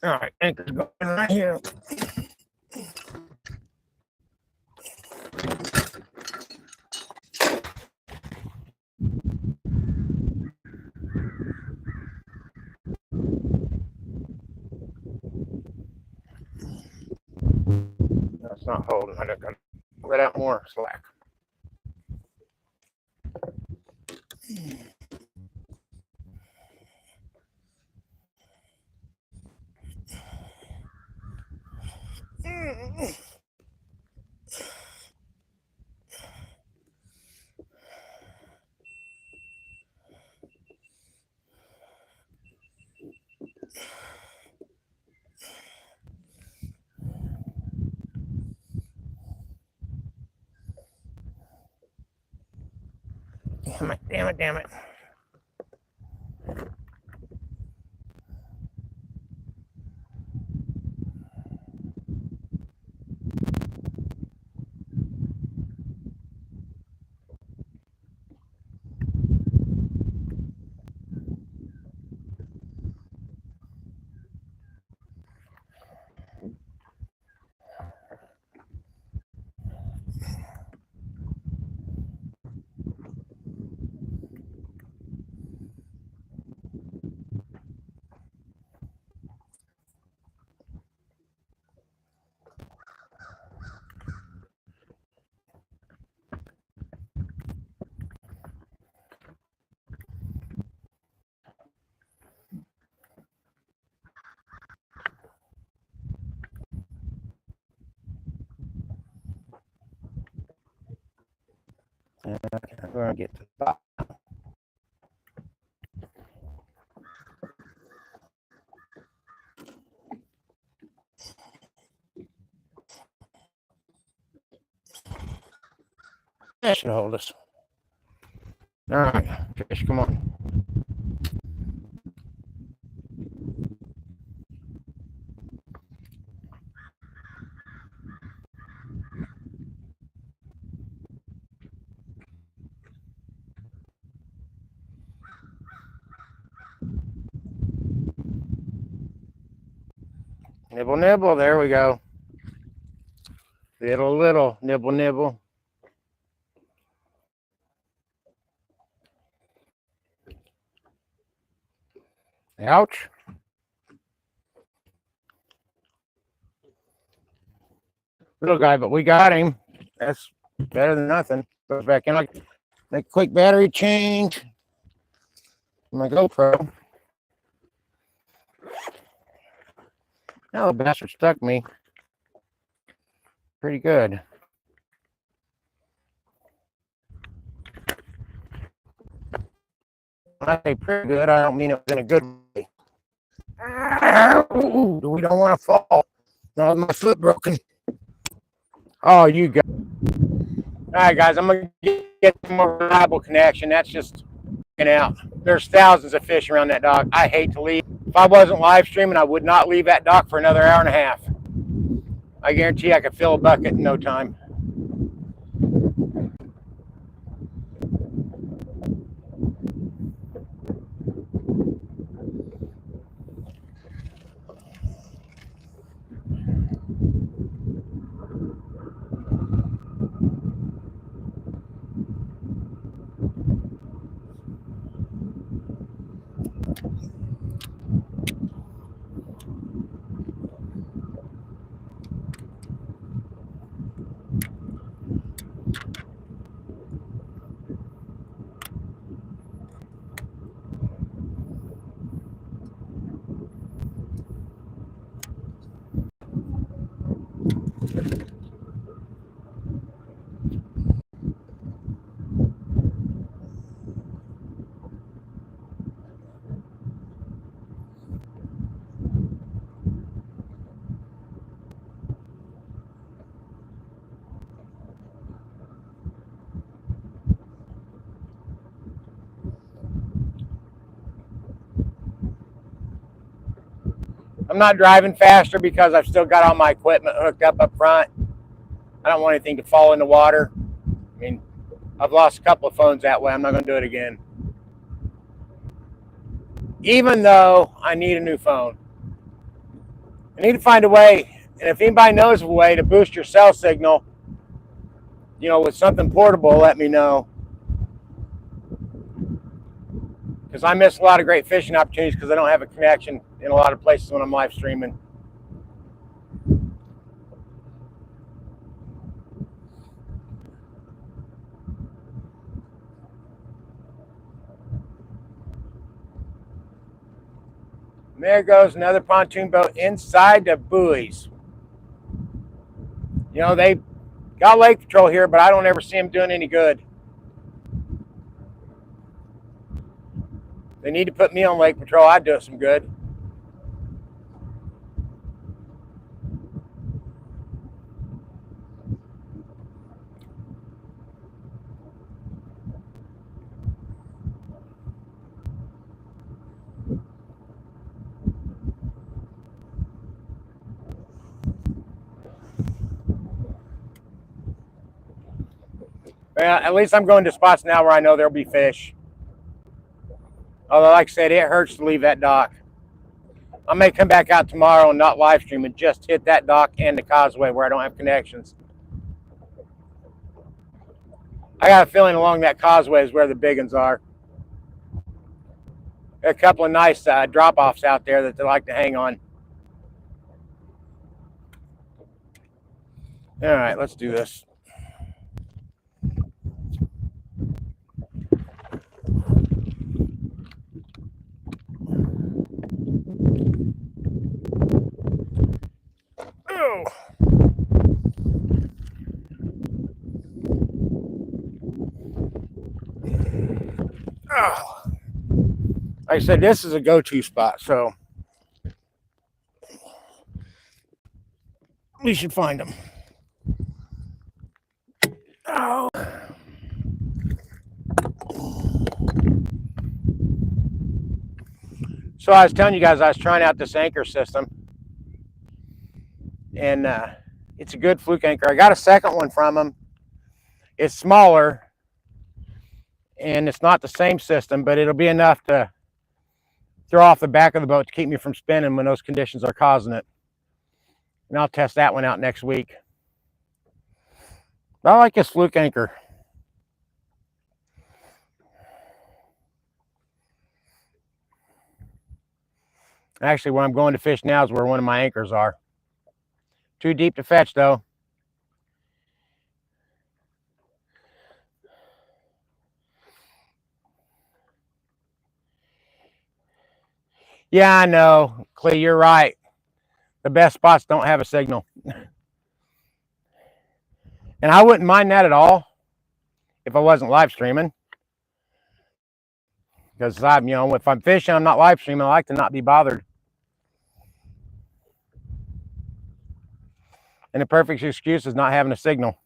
Speaker 1: All right, anchor's going right here. That's not holding. I got to let out more slack. Damn it. Okay, I'm going to get to the bottom. That should hold us. All right, fish, come on. Nibble, nibble. There we go. Little, nibble, nibble. Ouch. Little guy, but we got him. That's better than nothing. Goes back in like a quick battery change. My GoPro. Now the bastard stuck me. Pretty good. When I say pretty good, I don't mean it in a good way. We don't want to fall. Oh, my foot broken. Oh, you got. All right, guys, I'm gonna get a more reliable connection. That's just out. There's thousands of fish around that dock. I hate to leave. If I wasn't live streaming, I would not leave that dock for another hour and a half. I guarantee I could fill a bucket in no time. I'm not driving faster because I've still got all my equipment hooked up front. I don't want anything to fall in the water. I mean, I've lost a couple of phones that way. I'm not going to do it again. Even though I need a new phone. I need to find a way, and if anybody knows of a way to boost your cell signal, with something portable, let me know. Because I miss a lot of great fishing opportunities because I don't have a connection in a lot of places when I'm live streaming. And there goes another pontoon boat inside the buoys. They got lake patrol here, but I don't ever see them doing any good. They need to put me on lake patrol. I'd do it some good. Well, at least I'm going to spots now where I know there'll be fish. Although, like I said, it hurts to leave that dock. I may come back out tomorrow and not live stream and just hit that dock and the causeway where I don't have connections. I got a feeling along that causeway is where the big ones are. There are a couple of nice drop-offs out there that they like to hang on. All right, let's do this. Oh. Oh. Like I said, this is a go-to spot, so we should find them. Oh. So I was telling you guys I was trying out this anchor system, and it's a good fluke anchor. I got a second one from them. It's smaller, and it's not the same system, but it'll be enough to throw off the back of the boat to keep me from spinning when those conditions are causing it. And I'll test that one out next week. But I like this fluke anchor. Actually, where I'm going to fish now is where one of my anchors are. Too deep to fetch, though. Yeah, I know. Clee, you're right. The best spots don't have a signal. And I wouldn't mind that at all if I wasn't live streaming. Because if I'm fishing, I'm not live streaming, I like to not be bothered. And the perfect excuse is not having a signal.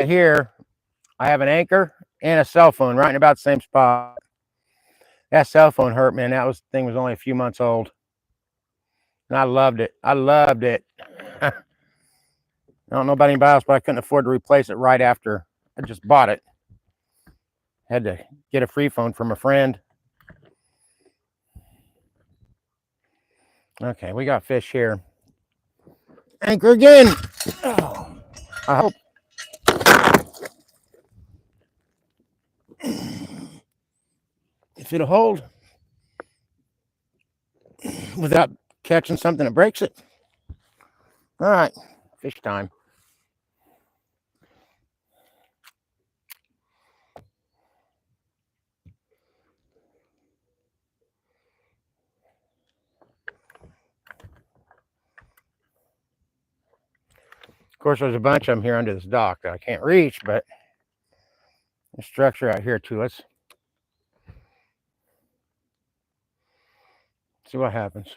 Speaker 1: Here, I have an anchor and a cell phone right in about the same spot. That cell phone hurt, man. That thing was only a few months old. And I loved it. I loved it. I don't know about anybody else, but I couldn't afford to replace it right after I just bought it. Had to get a free phone from a friend. Okay, we got fish here. Anchor again. Oh, I hope. If it'll hold without catching something that breaks it. All right, fish time. Of course, there's a bunch of them here under this dock that I can't reach, but there's structure out here too. Let's see what happens.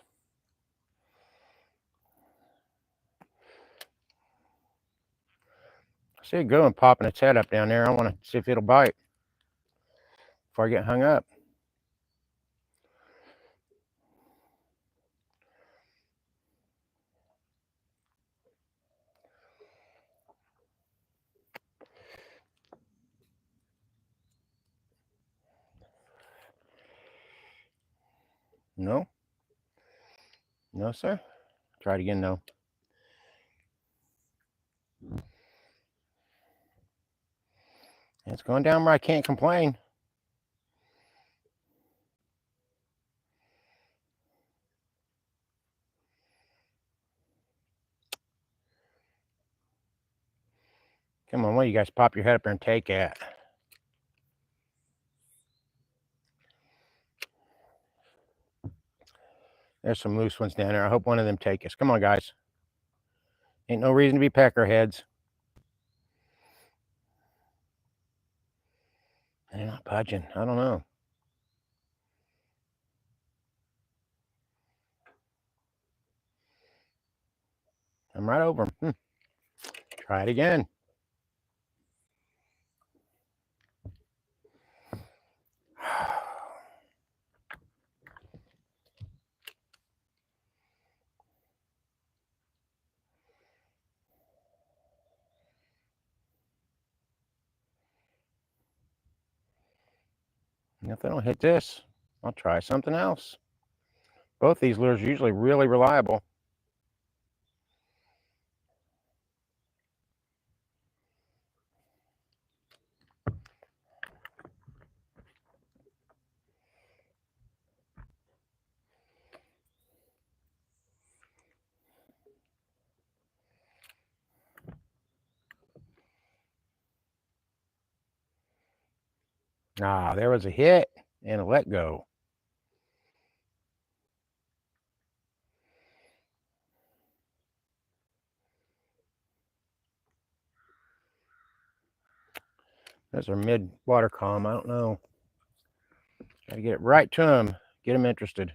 Speaker 1: I see it going, popping its head up down there. I want to see if it'll bite before I get hung up. No. No, sir. Try it again, though. It's going down where I can't complain. Come on, what do you guys pop your head up there and take at? There's some loose ones down there. I hope one of them take us. Come on, guys. Ain't no reason to be peckerheads. They're not budging. I don't know. I'm right over them. Try it again. If they don't hit this, I'll try something else. Both these lures are usually really reliable. Ah, there was a hit and a let go. Those are mid-water calm. I don't know. Got to get it right to them. Get them interested.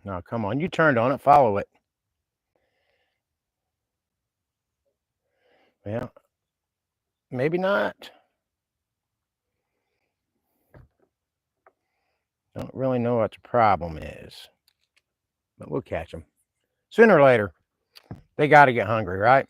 Speaker 1: No, come on. You turned on it. Follow it. Well, maybe not. Don't really know what the problem is. But we'll catch them. Sooner or later, they got to get hungry, right?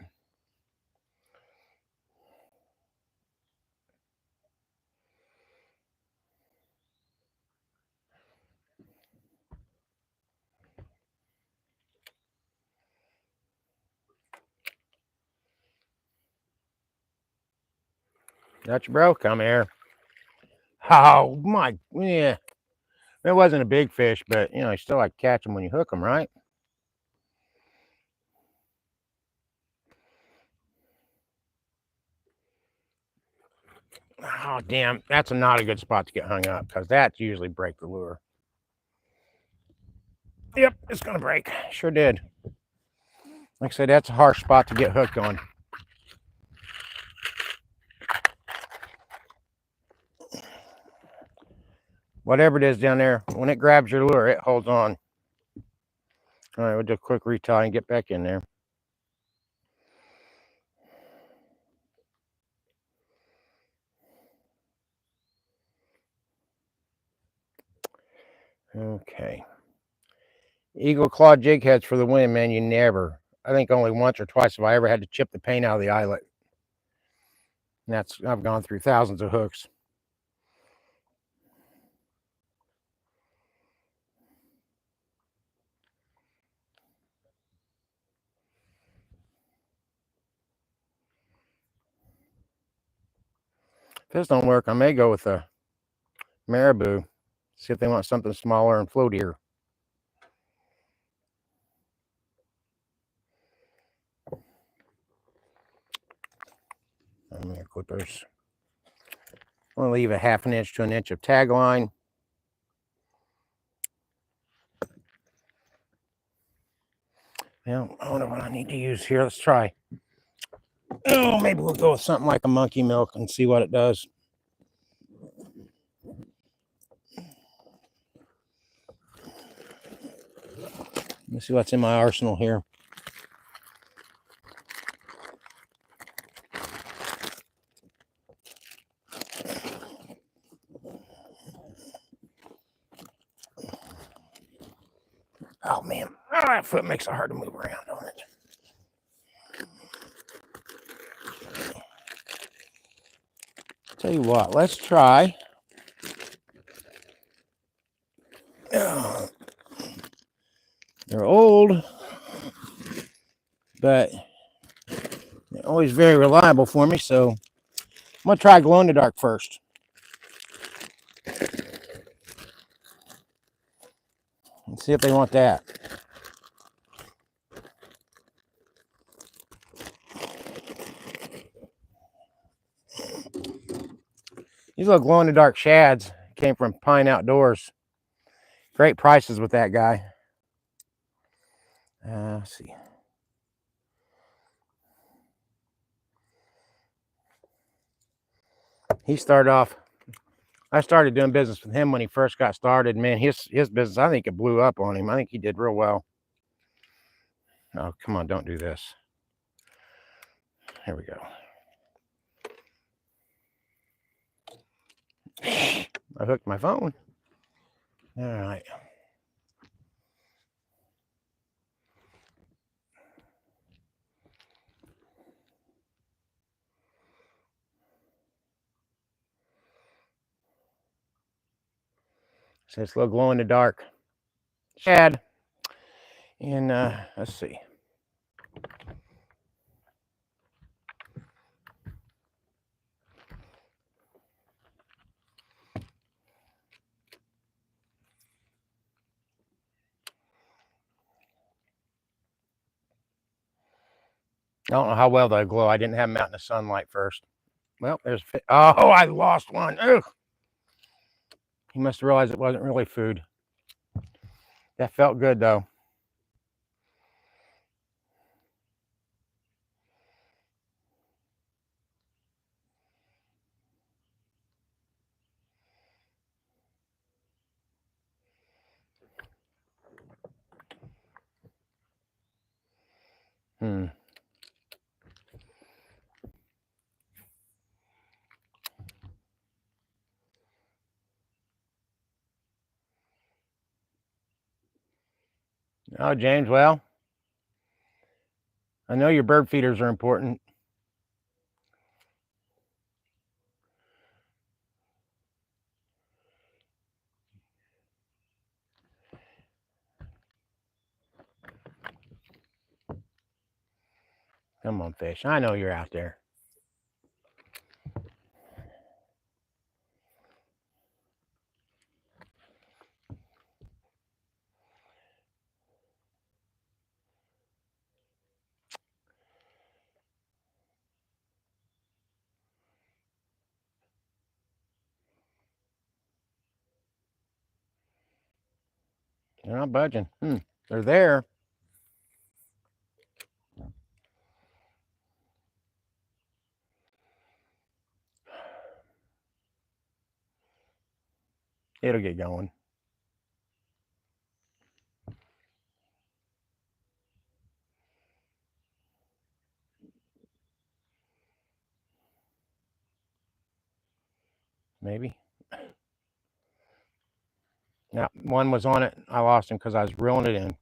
Speaker 1: Got you, bro. Come here. Oh, my. Yeah. It wasn't a big fish, but, you still like catch them when you hook them, right? Oh, damn. That's not a good spot to get hung up because that's usually break the lure. Yep, it's going to break. Sure did. Like I said, that's a harsh spot to get hooked on. Whatever it is down there, when it grabs your lure, it holds on. All right, we'll do a quick retie and get back in there. Okay. Eagle claw jig heads for the win, man. You never. I think only once or twice have I ever had to chip the paint out of the eyelet. And I've gone through thousands of hooks. If this don't work, I may go with a marabou. See if they want something smaller and floatier. I'm gonna clippers. I'm gonna leave a 1/2 inch to 1 inch of tag line. Now, I wonder what I need to use here. Let's try. Oh, maybe we'll go with something like a monkey milk and see what it does. Let me see what's in my arsenal here. Oh man, that foot makes it hard to move around on it. Tell you what, let's try. They're old, but they're always very reliable for me. So I'm gonna try glow in the dark first. Let's see if they want that. These little glow in the dark shads came from Pine Outdoors. Great prices with that guy. Let's see. He started off. I started doing business with him when he first got started. Man, his business, I think it blew up on him. I think he did real well. Oh, come on, don't do this. Here we go. I hooked my phone. All right. So it's a little glow in the dark shad. And let's see. I don't know how well they glow. I didn't have them out in the sunlight first. Well, there's. Oh, I lost one. Ugh. He must have realized it wasn't really food. That felt good though. Hmm. Oh, James. Well, I know your bird feeders are important. Come on, fish. I know you're out there. They're not budging. They're there. It'll get going. Maybe. Now, one was on it. I lost him because I was reeling it in.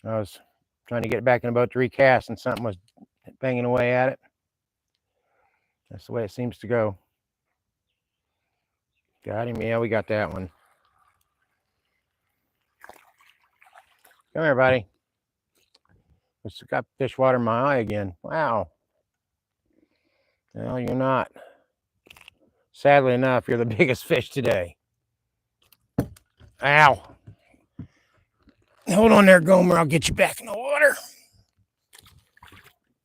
Speaker 1: I was trying to get it back in the boat to recast, and something was banging away at it. That's the way it seems to go. Got him. Yeah, we got that one. Come here, buddy. It's got fish water in my eye again. Wow. No, you're not. Sadly enough, you're the biggest fish today. Ow. Hold on there, Gomer. I'll get you back in the water.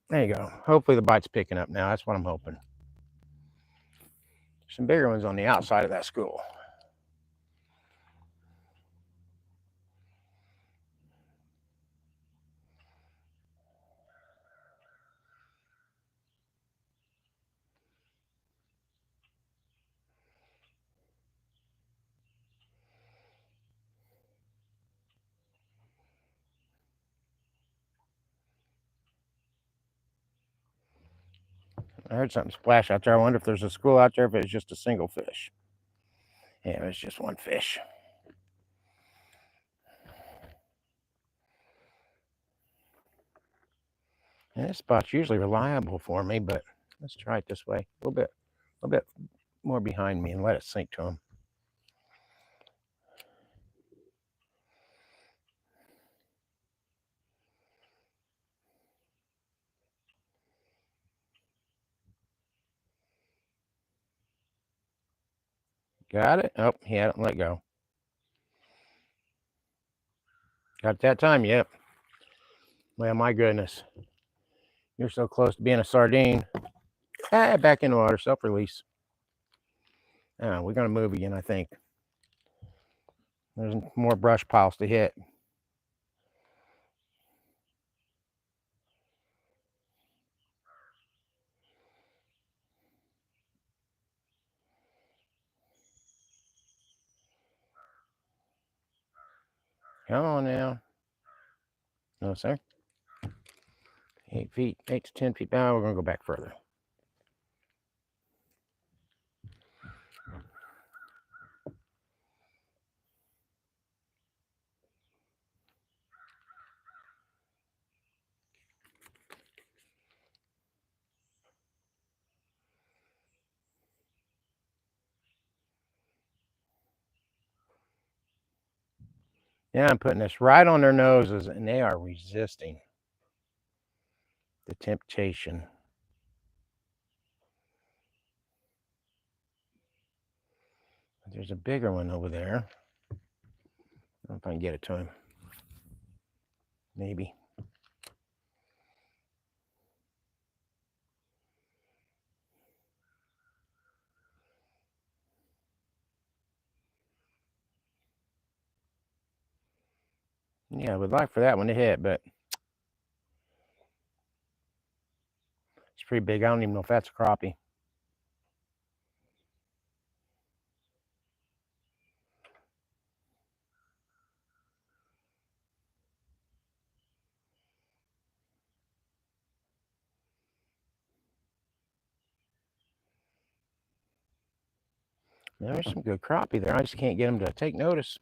Speaker 1: There you go. Hopefully the bite's picking up now. That's what I'm hoping. Some bigger ones on the outside of that school. I heard something splash out there. I wonder if there's a school out there, if it's just a single fish. Yeah, it's just one fish. And this spot's usually reliable for me, but let's try it this way. A little bit more behind me and let it sink to him. Got it? Oh, he hadn't let go. Got it that time? Yep. Well, my goodness. You're so close to being a sardine. Ah, back in the water, self-release. We're going to move again, I think. There's more brush piles to hit. Come on now. No, sir. 8 feet, 8 to 10 feet. Now we're going to go back further. Yeah, I'm putting this right on their noses, and they are resisting the temptation. There's a bigger one over there. I don't know if I can get it to him. Maybe. Yeah, I would like for that one to hit, but it's pretty big. I don't even know if that's a crappie. There's some good crappie there. I just can't get them to take notice.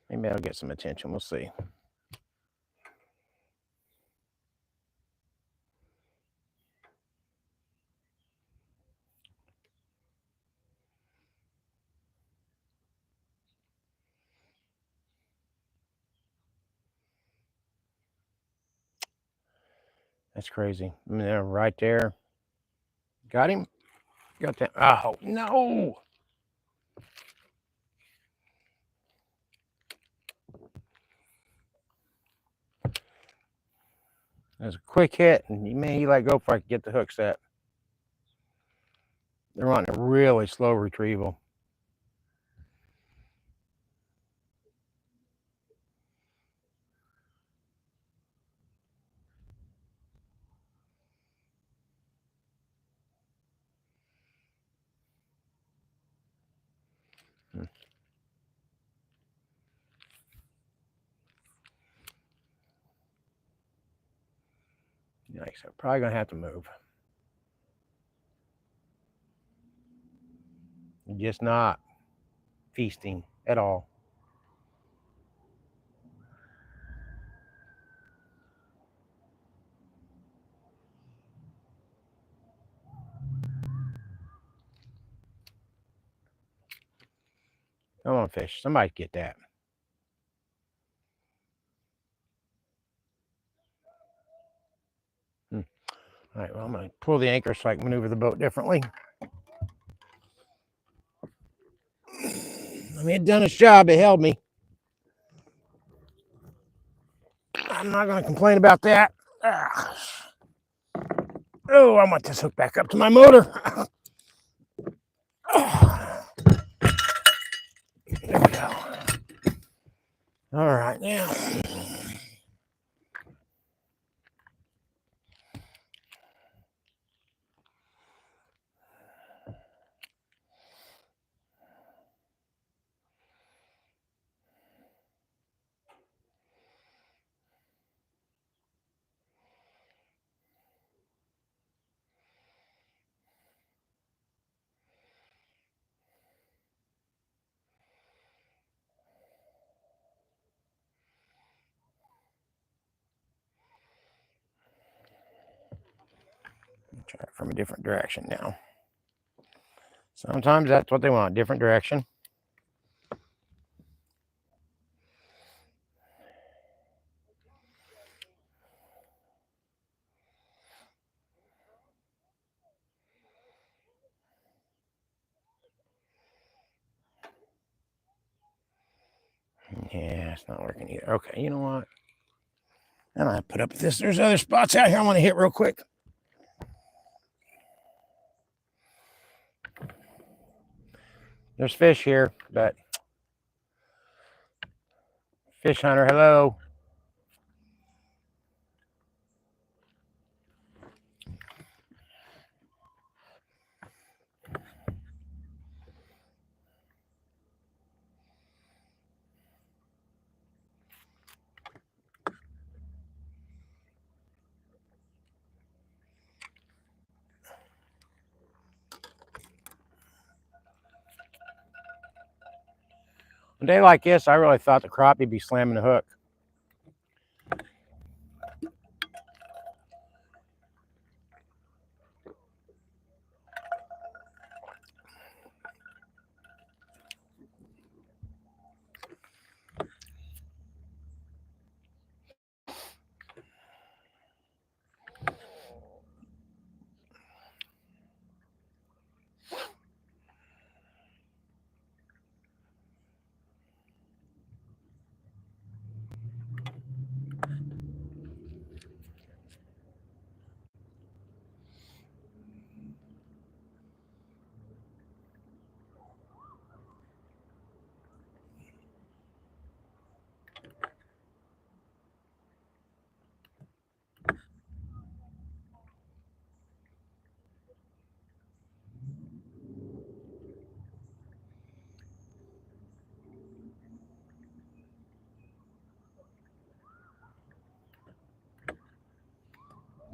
Speaker 1: Maybe I'll get some attention. We'll see. That's crazy. I mean, they're right there. Got him? Got that. Oh, no. That was a quick hit, and man, he let go before I could get the hook set. They're on a really slow retrieval. Yikes, I'm probably going to have to move. Just not feasting at all. Come on, fish. Somebody get that. All right, well, I'm going to pull the anchor so I can maneuver the boat differently. I mean, it done its job. It held me. I'm not going to complain about that. Oh, I want this hook back up to my motor. There we go. All right, now. Try it from a different direction now. Sometimes that's what they want, different direction. Yeah, it's not working either. Okay, you know what? And I put up this. There's other spots out here I want to hit real quick. There's fish here, but fish hunter, hello. A day like this, I really thought the crappie'd be slamming the hook.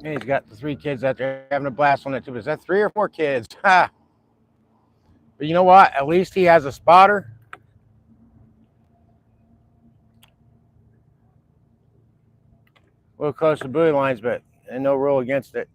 Speaker 1: And he's got the 3 kids out there having a blast on it too. Is that 3 or 4 kids? Ha! But you know what? At least he has a spotter. A little close to buoy lines, but no rule against it.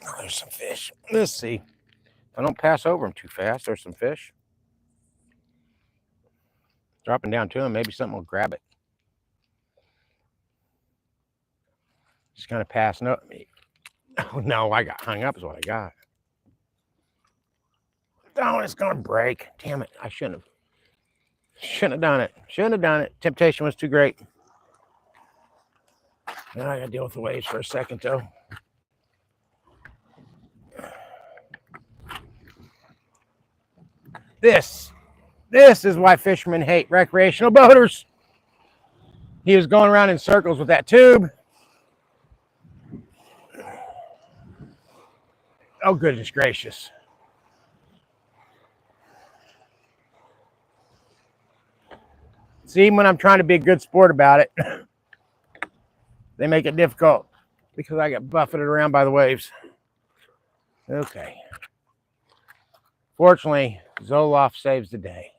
Speaker 1: Oh, there's some fish. Let's see. If I don't pass over them too fast, there's some fish. Dropping down to them, maybe something will grab it. Just kind of passing up me. Oh no, I got hung up is what I got. Oh, it's gonna break. Damn it, I shouldn't have. Shouldn't have done it. Shouldn't have done it. Temptation was too great. Now I gotta deal with the waves for a second though. This is why fishermen hate recreational boaters. He was going around in circles with that tube. Oh, goodness gracious. See, when I'm trying to be a good sport about it, they make it difficult because I get buffeted around by the waves. Okay. Fortunately, Zoloft saves the day.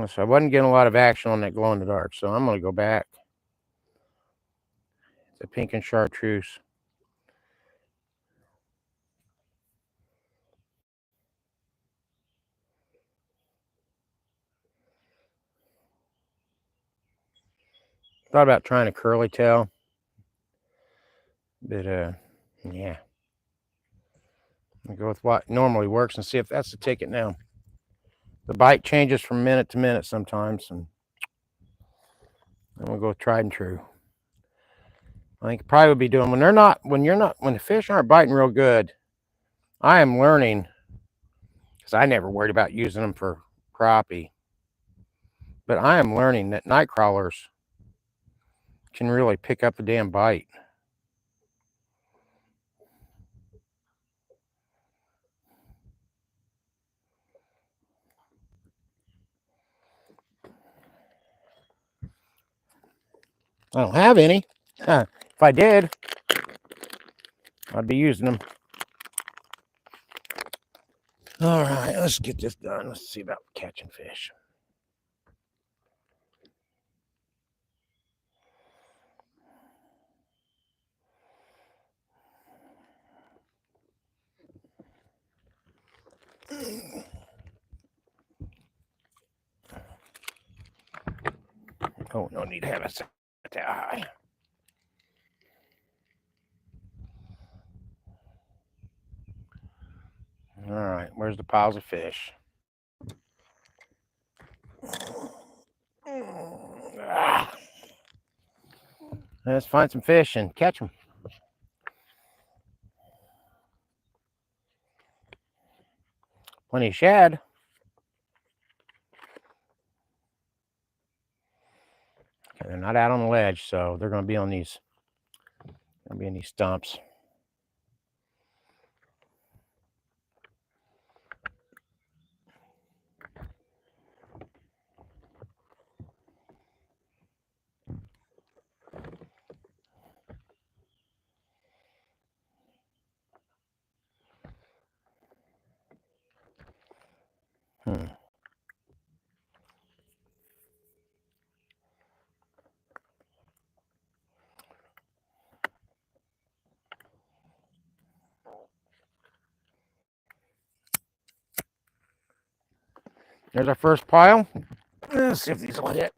Speaker 1: So I wasn't getting a lot of action on that glow in the dark, so I'm going to go back. It's a pink and chartreuse. Thought about trying a curly tail, but yeah. I'll go with what normally works and see if that's the ticket now. The bite changes from minute to minute sometimes, and I'm gonna go with tried and true. I think probably would be doing when the fish aren't biting real good. I am learning because I never worried about using them for crappie, but I am learning that night crawlers can really pick up the damn bite. I don't have any. If I did, I'd be using them. All right, let's get this done. Let's see about catching fish. Oh, no need to have it set that high. All right, where's the piles of fish? Let's find some fish and catch them. Plenty of shad. Okay, they're not out on the ledge, so they're going to be on these. Going to be in these stumps. There's our first pile. Let's see if these will hit.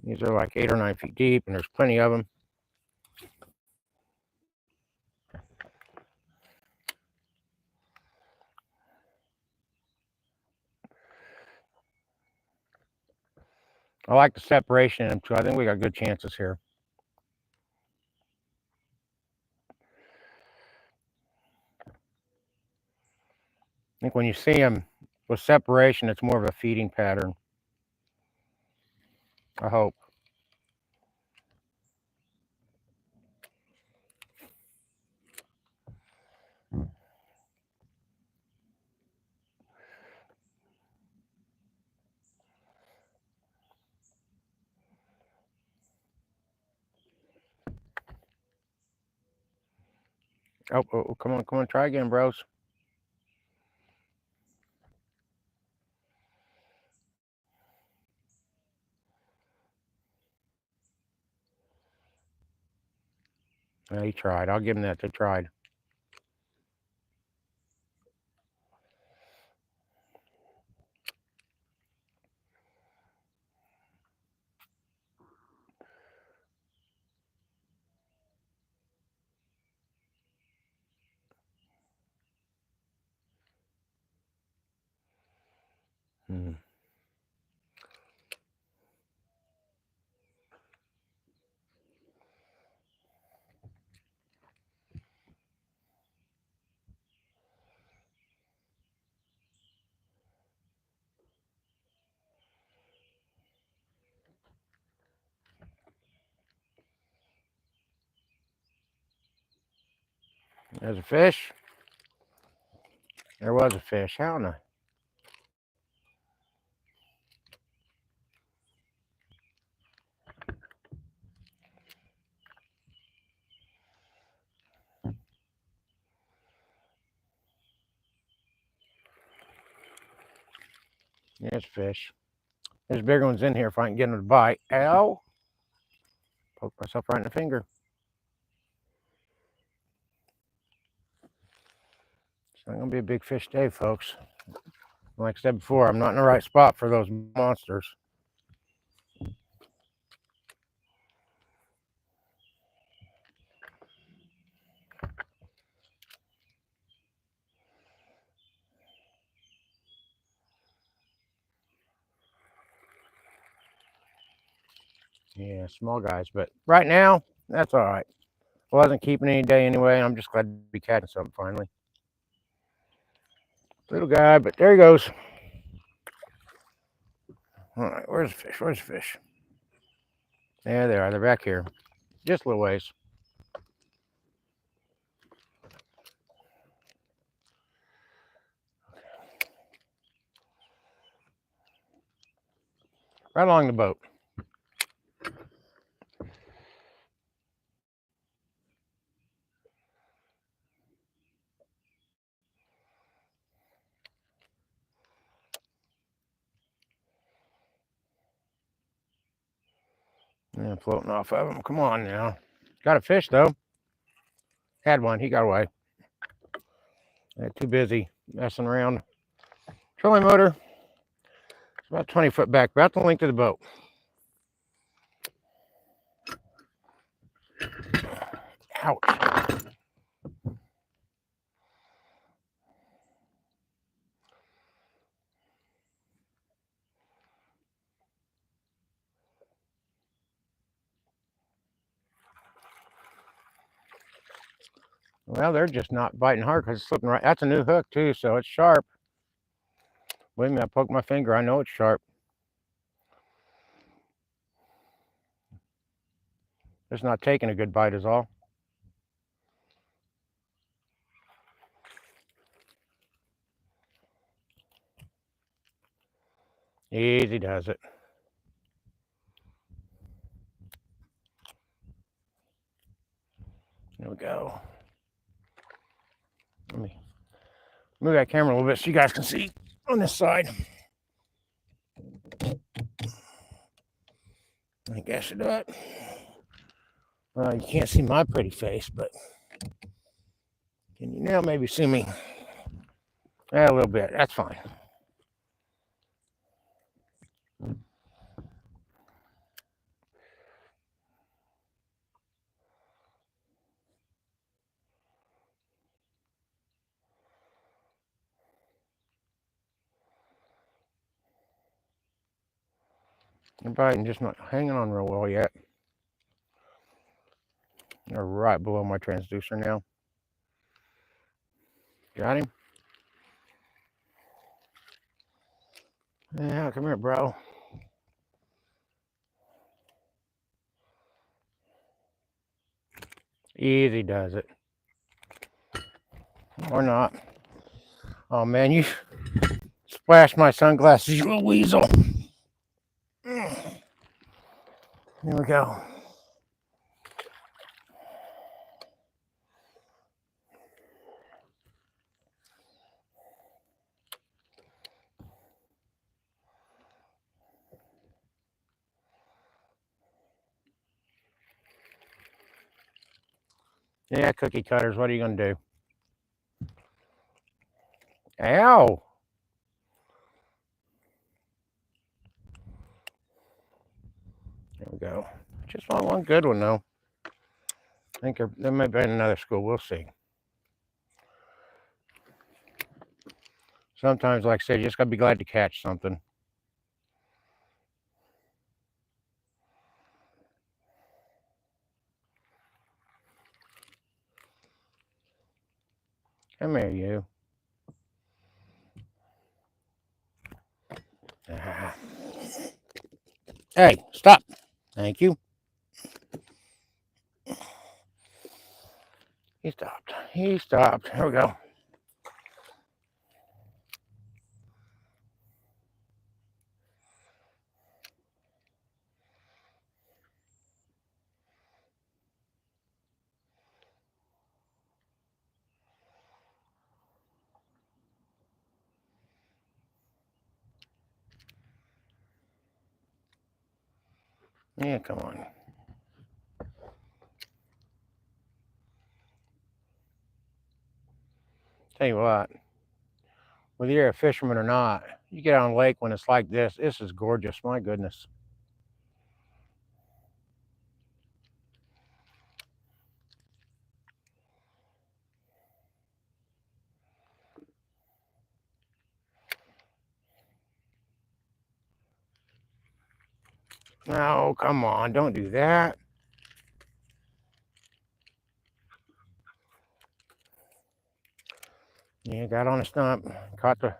Speaker 1: These are like 8 or 9 feet deep, and there's plenty of them. I like the separation in them too. I think we got good chances here. I think when you see them with separation, it's more of a feeding pattern. I hope. Oh, come on, try again, bros. Yeah, he tried. I'll give him that. They tried. Hmm. There's a fish. There was a fish. How in the... There's fish. There's bigger ones in here if I can get them to bite. Ow! Poke myself right in the finger. It's not going to be a big fish day, folks. Like I said before, I'm not in the right spot for those monsters. Yeah, small guys. But right now, that's all right. I wasn't keeping any day anyway. I'm just glad to be catching something finally. Little guy, but there he goes. All right, where's the fish? Where's the fish? There they are. They're back here. Just a little ways. Right along the boat. Yeah, floating off of him. Come on now. Got a fish though. Had one. He got away. Too busy messing around. Trolling motor. It's about 20 foot back, about the length of the boat. Ouch. Well, they're just not biting hard because it's slipping right. That's a new hook too, so it's sharp. Believe me, I poked my finger. I know it's sharp. Just not taking a good bite is all. Easy does it. There we go. Let me move that camera a little bit so you guys can see on this side. I guess it does. Well, you can't see my pretty face, but can you now maybe see me? Yeah, a little bit. That's fine. They're biting, just not hanging on real well yet. They're right below my transducer now. Got him? Yeah, come here, bro. Easy does it. Or not. Oh, man, you splashed my sunglasses, you little weasel. Here we go. Yeah, cookie cutters. What are you going to do? Ow. There we go. Just want one good one, though. I think there might be another school. We'll see. Sometimes, like I said, you just got to be glad to catch something. Come here, you. Ah. Hey, stop. Thank you. He stopped. He stopped. There we go. Yeah, come on. Tell you what, whether you're a fisherman or not, you get on a lake when it's like this. This is gorgeous. My goodness. No, come on. Don't do that. Yeah, got on a stump. Caught the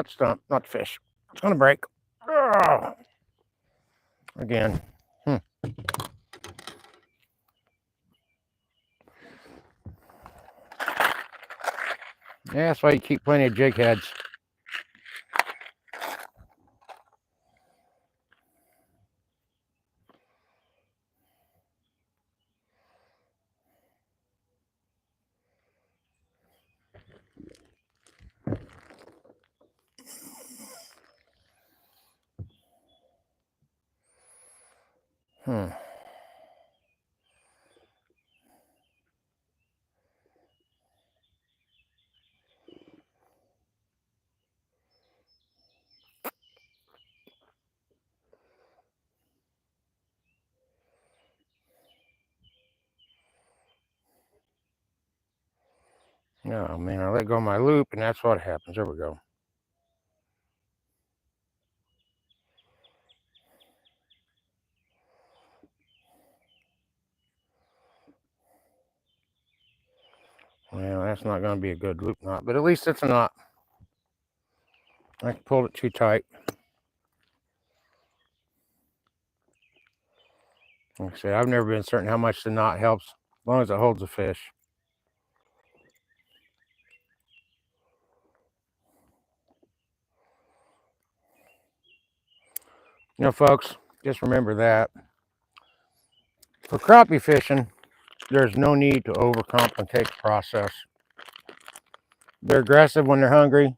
Speaker 1: stump, not the fish. It's gonna break. Oh, again. Hmm. Yeah, that's why you keep plenty of jig heads. Hmm. Oh man, I let go of my loop, and that's what happens. There we go. Well, that's not going to be a good loop knot, but at least it's a knot. I pulled it too tight. Like I said, I've never been certain how much the knot helps, as long as it holds the fish. You know, folks, just remember that for crappie fishing, there's no need to overcomplicate the process. They're aggressive when they're hungry.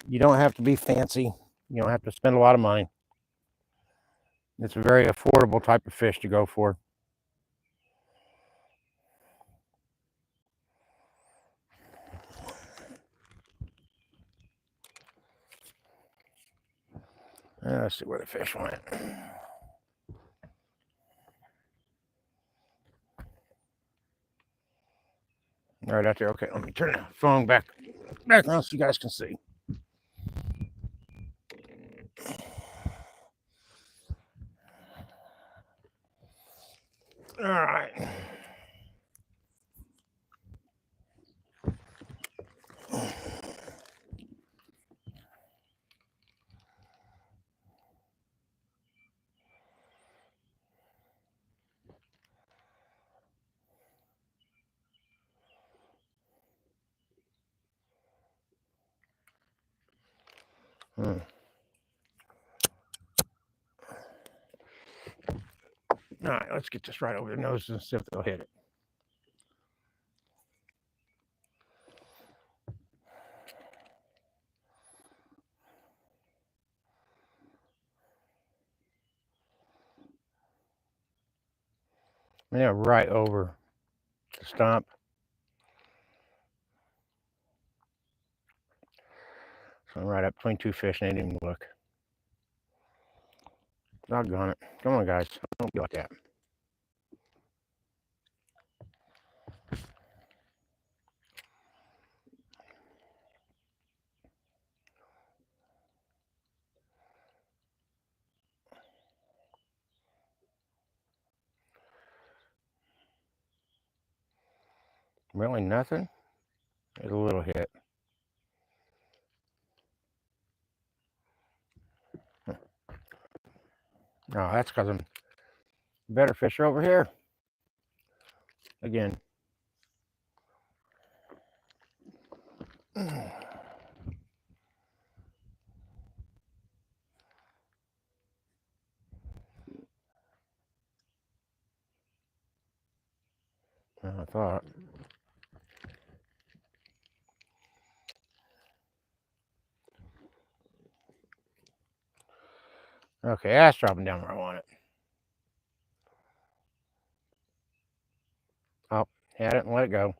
Speaker 1: You don't have to be fancy. You don't have to spend a lot of money. It's a very affordable type of fish to go for. Let's see where the fish went. Right out there. Okay, let me turn the phone back around so you guys can see. All right. Hmm. All right, let's get this right over the nose and see if they'll hit it. Yeah, right over the stump. So I'm right up between two fish and they didn't even look. Doggone it. Come on, guys. Don't be like that. Really nothing? There's a little hit. No, that's because I'm better fisher over here. Again. I thought. Okay, that's dropping down where I want it. Oh, had it and let it go.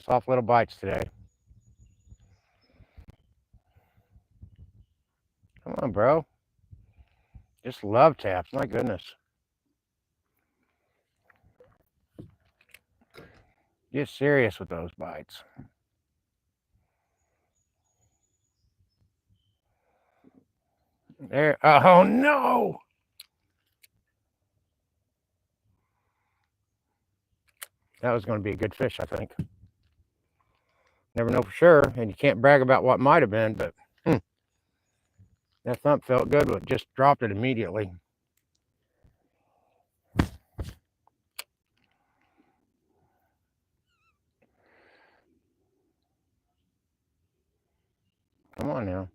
Speaker 1: Soft little bites today. Come on, bro. Just love taps. My goodness. Get serious with those bites. There. Oh, no. That was going to be a good fish, I think. Never know for sure, and you can't brag about what might have been, but that thump felt good, but just dropped it immediately. Come on now.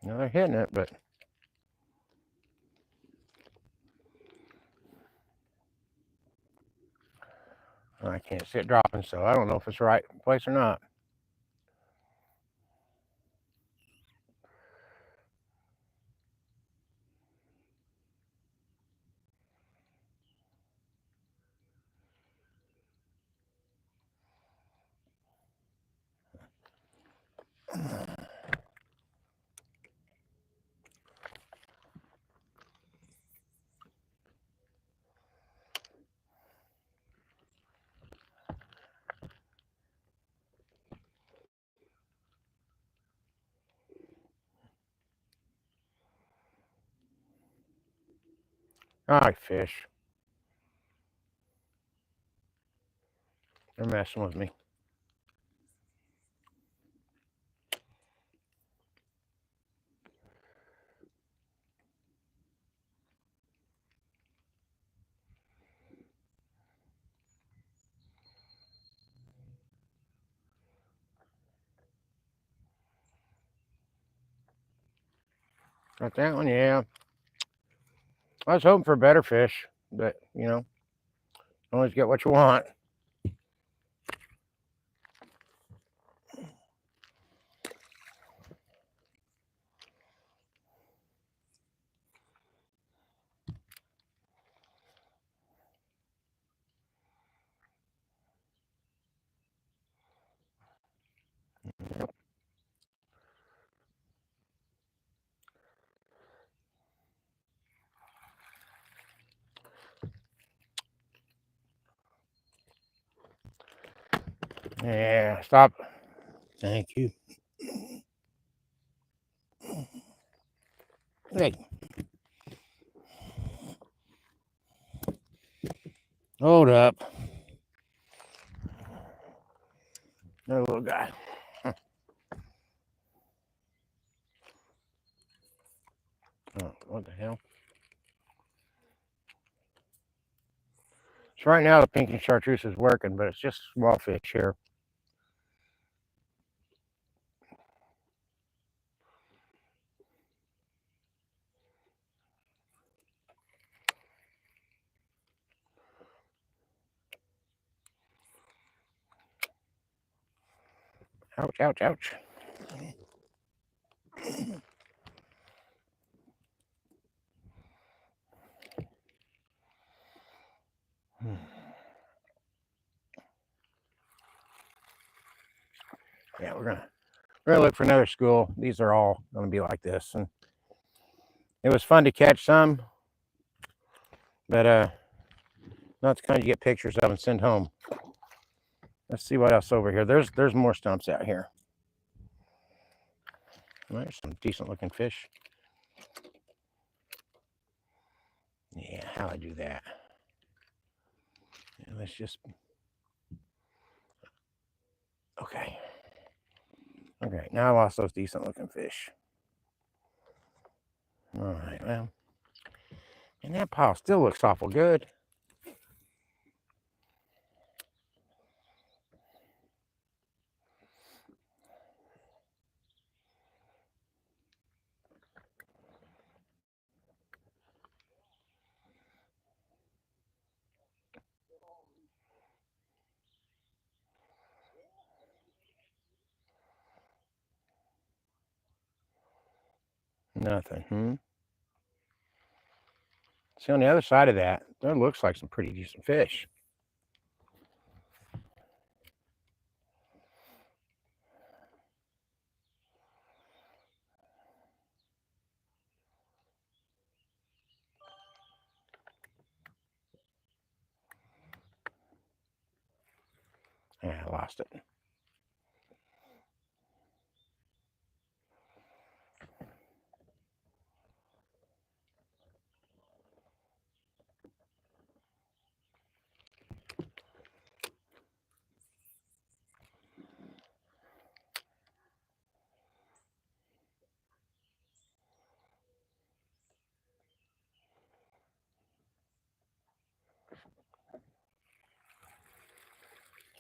Speaker 1: No, they're hitting it, but I can't see it dropping, so I don't know if it's the right place or not. All right, fish. They're messing with me. Got that one, yeah. I was hoping for better fish, but you know, always get what you want. Yeah, stop. Thank you. Hey. Hold up. Another little guy. Oh, what the hell? So right now the pinky chartreuse is working, but it's just small fish here. Ouch, ouch, ouch. we're gonna look for another school. These are all gonna be like this, and it was fun to catch some, but not the kind you get pictures of and send home. Let's see what else over here. There's more stumps out here. There's some decent looking fish. Yeah, how I do that? Yeah, let's just. Okay. Okay, now I lost those decent looking fish. All right, well, and that pile still looks awful good. Nothing. See, on the other side of that, there looks like some pretty decent fish. Yeah, I lost it.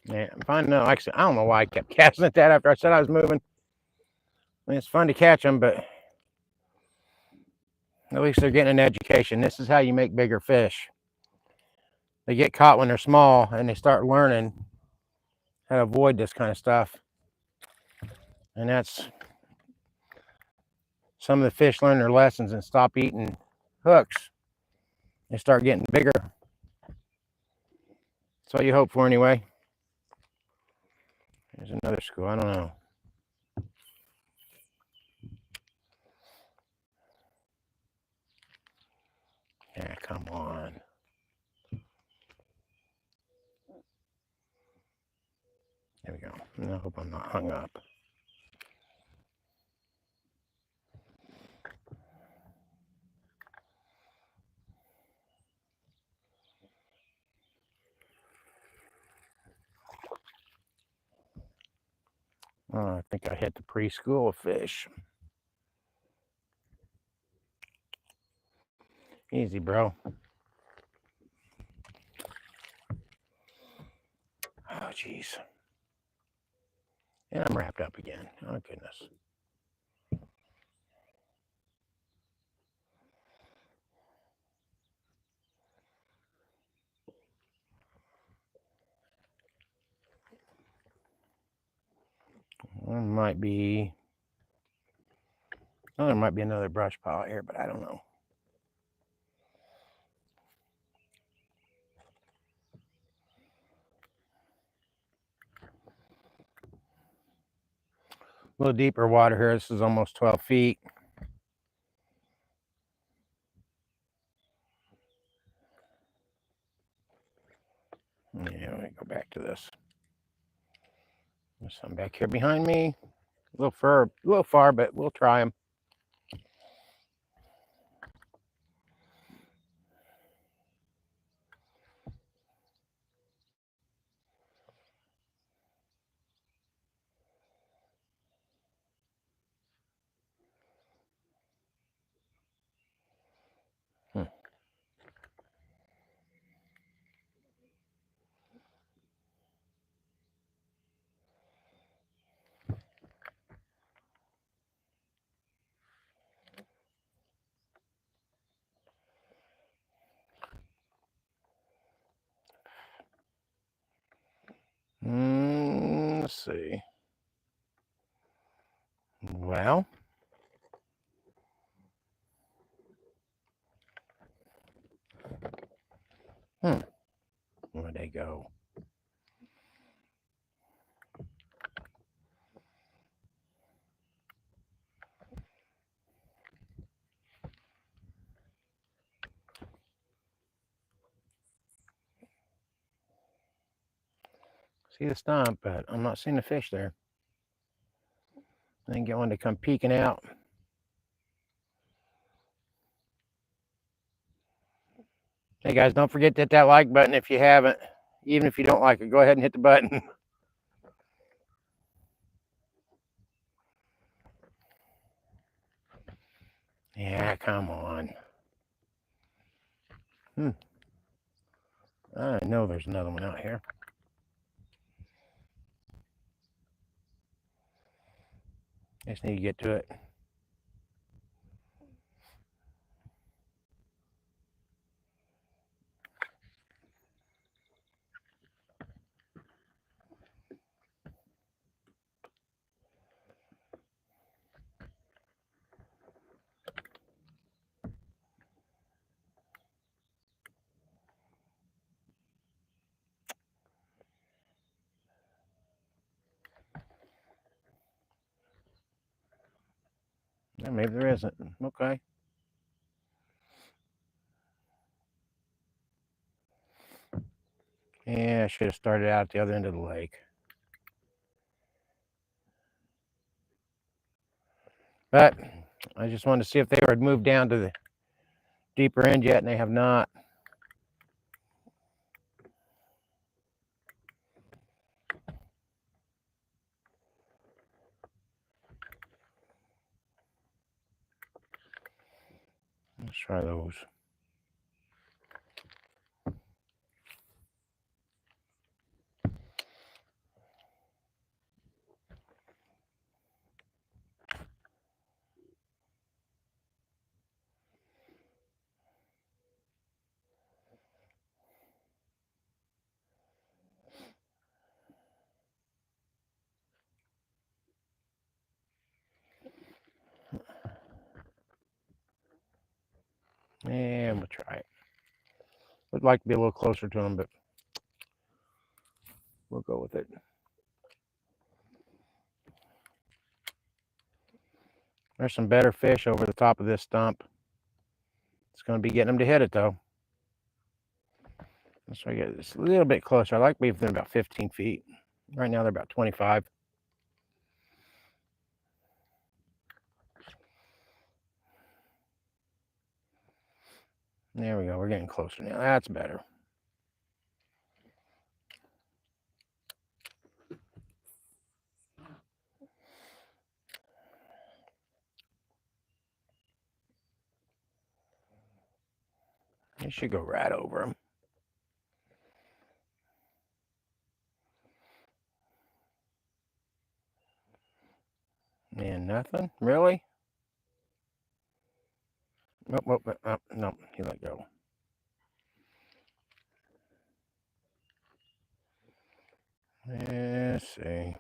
Speaker 1: Yeah, I'm finding out. Like I said, I don't know why I kept casting at that after I said I was moving. I mean, it's fun to catch them, but at least they're getting an education. This is how you make bigger fish. They get caught when they're small, and they start learning how to avoid this kind of stuff. And that's some of the fish learn their lessons and stop eating hooks. They start getting bigger. That's what you hope for anyway. There's another school. I don't know. Yeah, come on. There we go. I hope I'm not hung up. Oh, I think I hit the preschool fish. Easy, bro. Oh, jeez. And I'm wrapped up again. Oh, goodness. There might be. Oh, there might be another brush pile here, but I don't know. A little deeper water here. This is almost 12 feet. Yeah, let me go back to this. There's some back here behind me. A little far, but we'll try them. Let's see. Well, where'd they go? See the stump, but I'm not seeing the fish there. I didn't get one to come peeking out. Hey guys, don't forget to hit that like button if you haven't. Even if you don't like it, go ahead and hit the button. Yeah, come on. I know there's another one out here. I just need to get to it. Yeah, maybe there isn't. Okay. Yeah, I should have started out at the other end of the lake. But I just wanted to see if they had moved down to the deeper end yet, and they have not. Let's try those. And we'll try it. Would like to be a little closer to them, but we'll go with it. There's some better fish over the top of this stump. It's going to be getting them to hit it, though. Let's try to get this a little bit closer. I like to be within about 15 feet. Right now, they're about 25. There we go. We're getting closer now. That's better. You should go right over them. And nothing? Really? Oh, no, he let go. Let's see.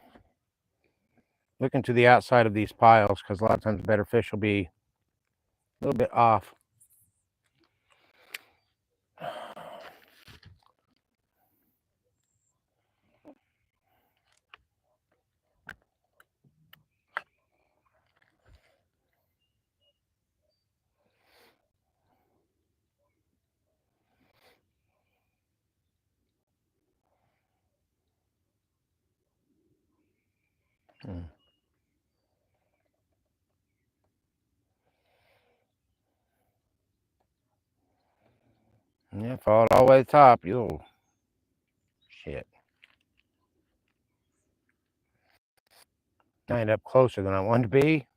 Speaker 1: Looking to the outside of these piles because a lot of times better fish will be a little bit off. Yeah, fall all the way to the top. You shit. I ended up closer than I wanted to be.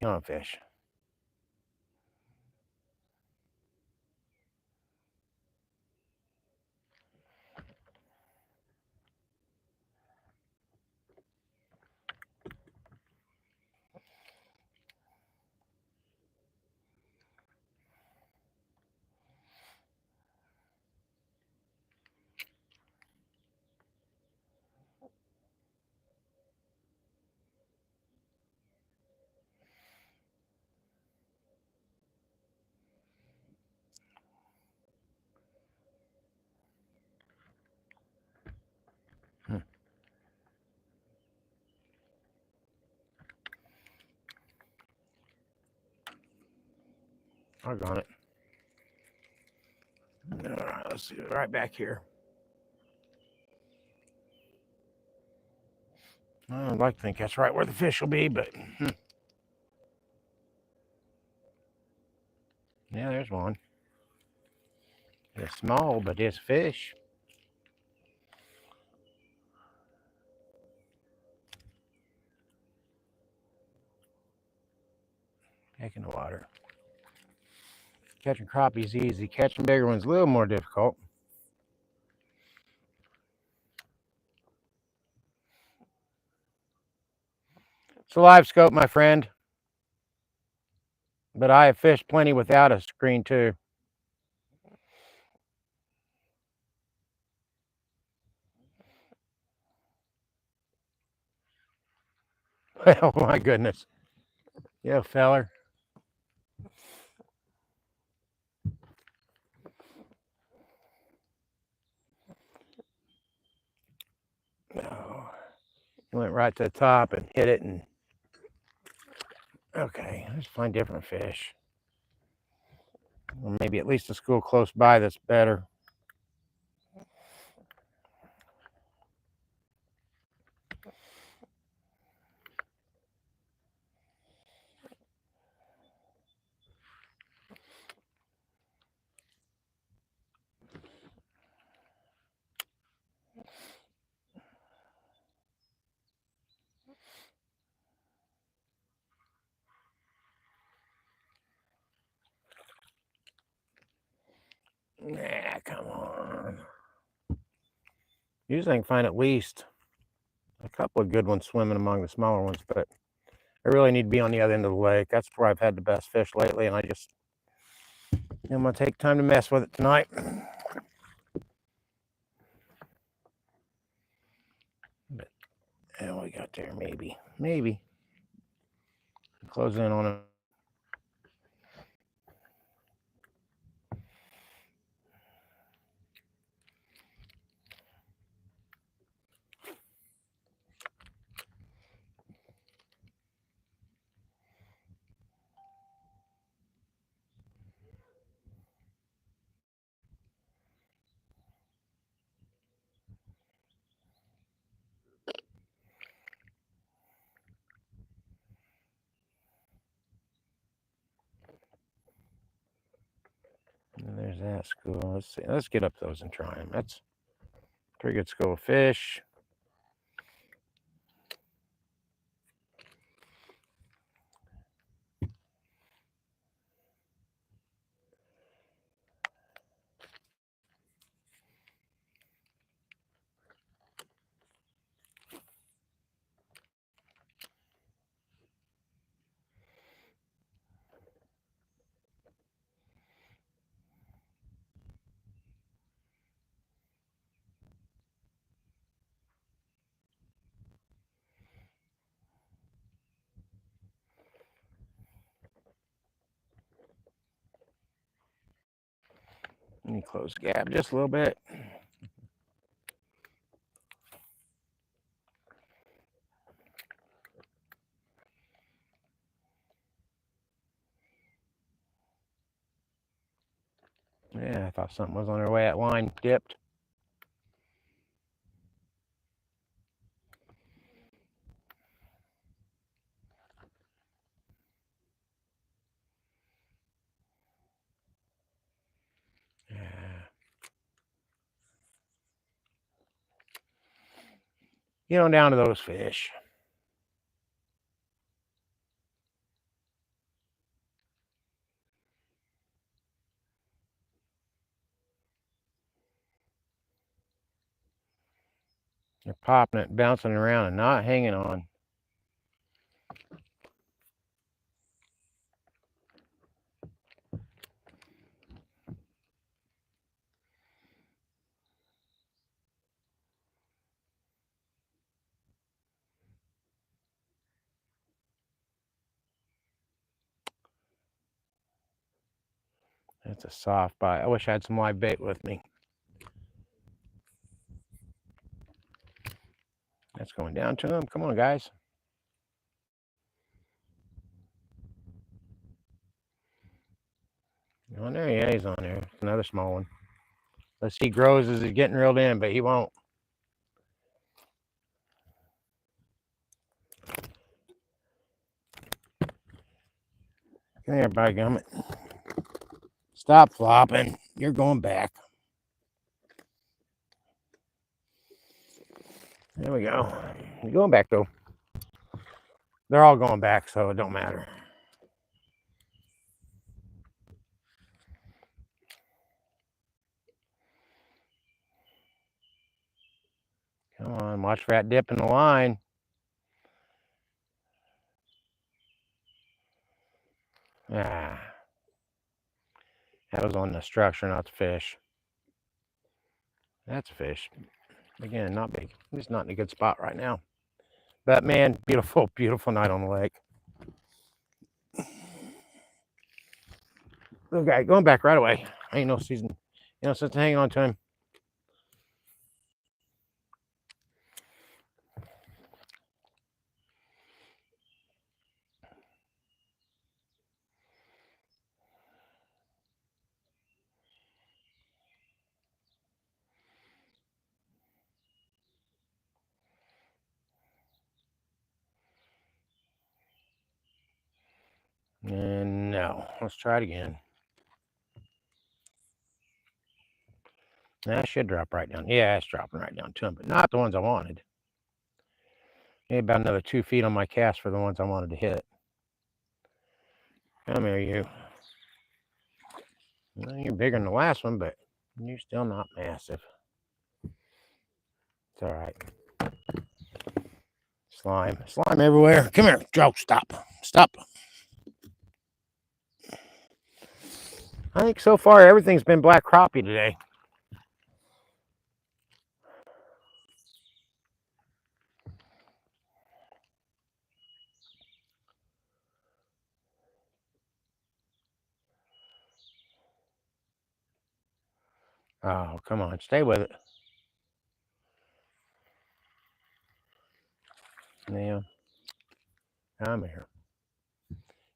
Speaker 1: Come on, fish. Doggone it. All right, let's see it right back here. I'd like to think that's right where the fish will be, but yeah, there's one. It's small, but it's fish. Heck in the water. Catching crappies easy. Catching bigger ones a little more difficult. It's a live scope, my friend. But I have fished plenty without a screen too. Oh my goodness. Yeah, feller. No. He went right to the top and hit it, and okay, let's find different fish. Or maybe at least a school close by that's better. Nah, come on. Usually I can find at least a couple of good ones swimming among the smaller ones, but I really need to be on the other end of the lake. That's where I've had the best fish lately, and I'm gonna take time to mess with it tonight. But yeah, we got there, maybe. Close in on it. And there's that school. Let's see. Let's get up those and try them. That's a pretty good school of fish. Let me close the gap just a little bit. Yeah, I thought something was on their way. That line dipped. Yeah. Get on down to those fish. They're popping it, bouncing around, and not hanging on. That's a soft bite. I wish I had some live bait with me. That's going down to them. Come on, guys. Yeah, another small one. Let's see, he grows as he's getting reeled in, but he won't. Come here, by gummit. Stop flopping. You're going back. There we go. You're going back, though. They're all going back, so it don't matter. Come on, watch for that dip in the line. Ah, that was on the structure, not the fish. That's a fish. Again, not big. He's not in a good spot right now. But man, beautiful, beautiful night on the lake. Little guy going back right away. Ain't no season, since hanging on to him. And no, let's try it again. That should drop right down. Yeah, it's dropping right down to him, but not the ones I wanted. Maybe about another 2 feet on my cast for the ones I wanted to hit. Come here, you. Well, you're bigger than the last one, but you're still not massive. It's all right. Slime everywhere. Come here, Joe. Stop. I think so far everything's been black crappie today. Oh, come on, stay with it. Yeah, come here.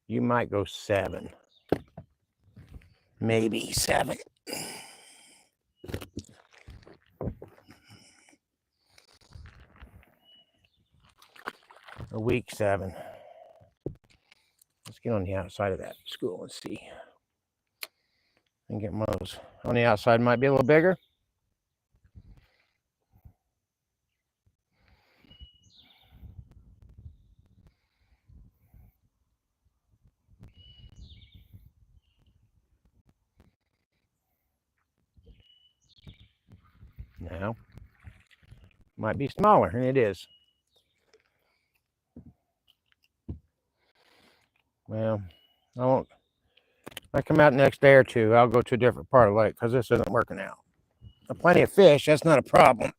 Speaker 1: You might go 7. Maybe 7. A week 7. Let's get on the outside of that school and see. And get one of those. On the outside might be a little bigger. No. Might be smaller, and it is. Well, I won't. I come out next day or two, I'll go to a different part of the lake because this isn't working out. Plenty of fish, that's not a problem.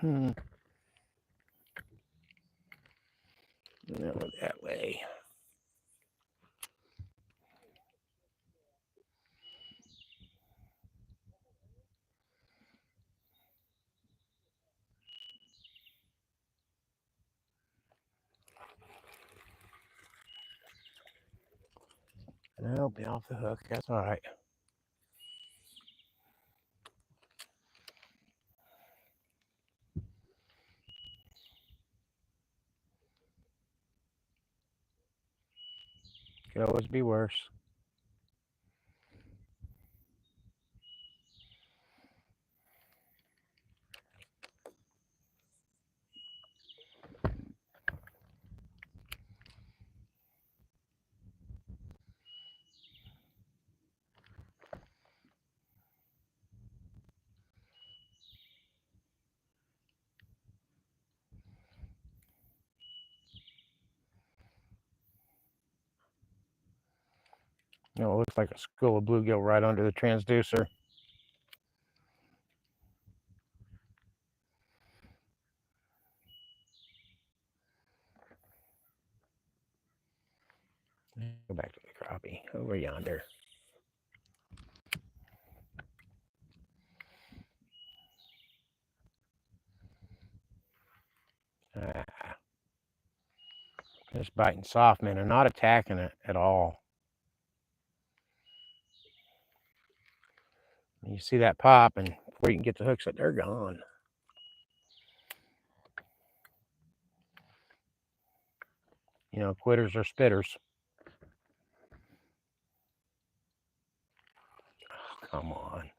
Speaker 1: No, that way. I'll be off the hook. That's all right. Could always be worse. It looks like a school of bluegill right under the transducer. Go back to the crappie over yonder. Just biting soft, man. They're not attacking it at all. You see that pop, and before you can get the hooks, they're gone. You know, quitters or spitters. Oh, come on.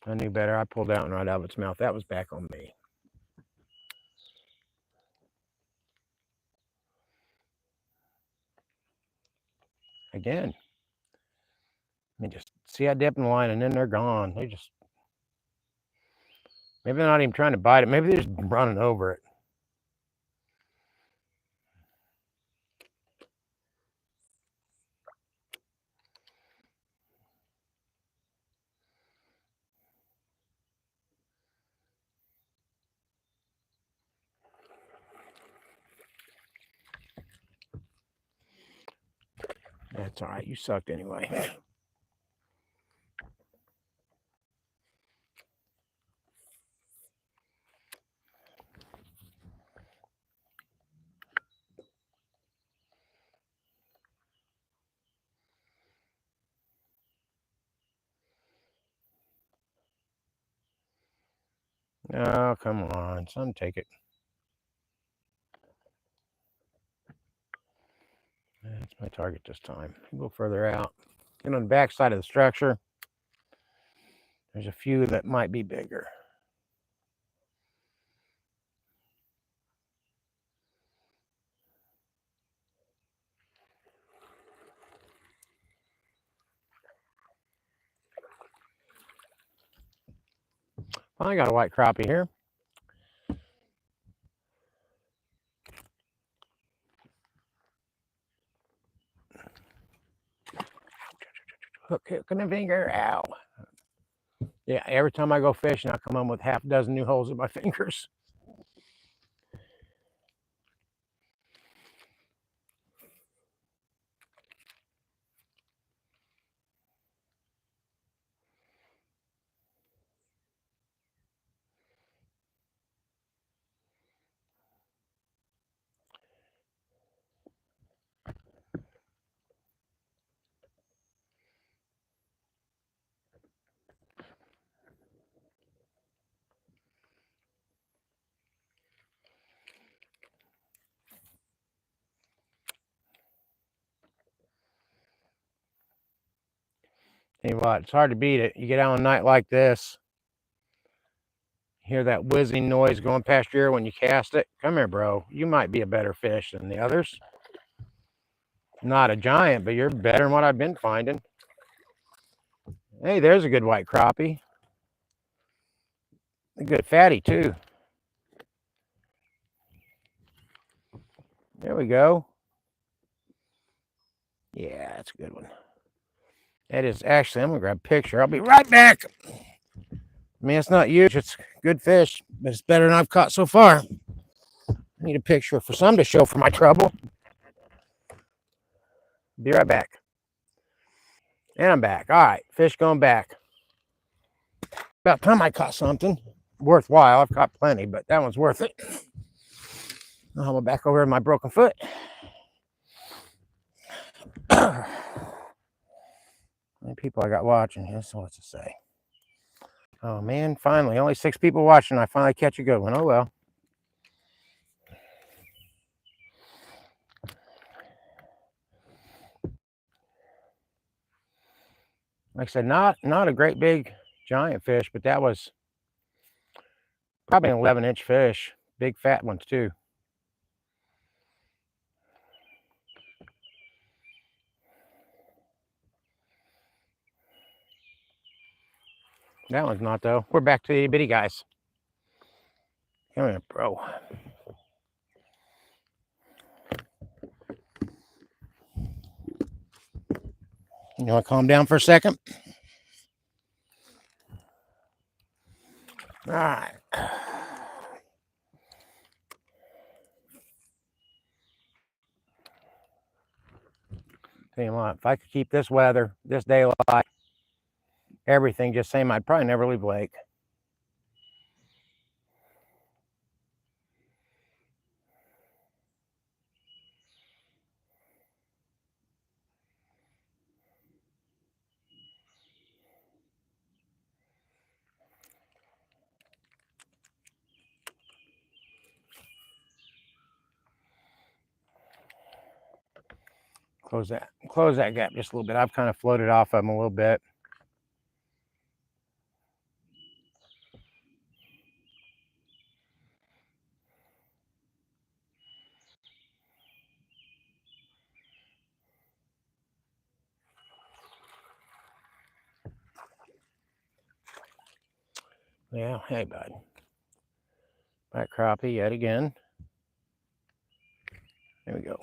Speaker 1: I knew better. I pulled that one right out of its mouth. That was back on me. Again. I mean, just see I dip in the line, and then they're gone. They just, maybe they're not even trying to bite it. Maybe they're just running over it. That's all right. You sucked anyway. Oh, come on. Son, take it. That's my target this time. Go further out. Get on the back side of the structure. There's a few that might be bigger. I got a white crappie here. Hook in the finger. Ow. Yeah, every time I go fishing, I come home with half a dozen new holes in my fingers. Tell you what, it's hard to beat it. You get out on a night like this, hear that whizzing noise going past your ear when you cast it. Come here, bro. You might be a better fish than the others. Not a giant, but you're better than what I've been finding. Hey, there's a good white crappie. A good fatty, too. There we go. Yeah, that's a good one. That is actually, I'm going to grab a picture. I'll be right back. I mean, it's not huge. It's good fish, but it's better than I've caught so far. I need a picture for some to show for my trouble. Be right back. And I'm back. All right, fish going back. About time I caught something worthwhile. I've caught plenty, but that one's worth it. I'll go back over with my broken foot. How many people I got watching here? So what's it say? Oh man, finally, only 6 people watching. I finally catch a good one. Oh well. Like I said, not a great big giant fish, but that was probably an 11-inch fish. Big fat ones too. That one's not though. We're back to the bitty guys. Come here, bro. You want to calm down for a second? Tell you what, if I could keep this weather, this daylight, everything just same, I'd probably never leave lake. Close that gap just a little bit. I've kind of floated off of them a little bit. Yeah, hey bud. Black crappie yet again. There we go.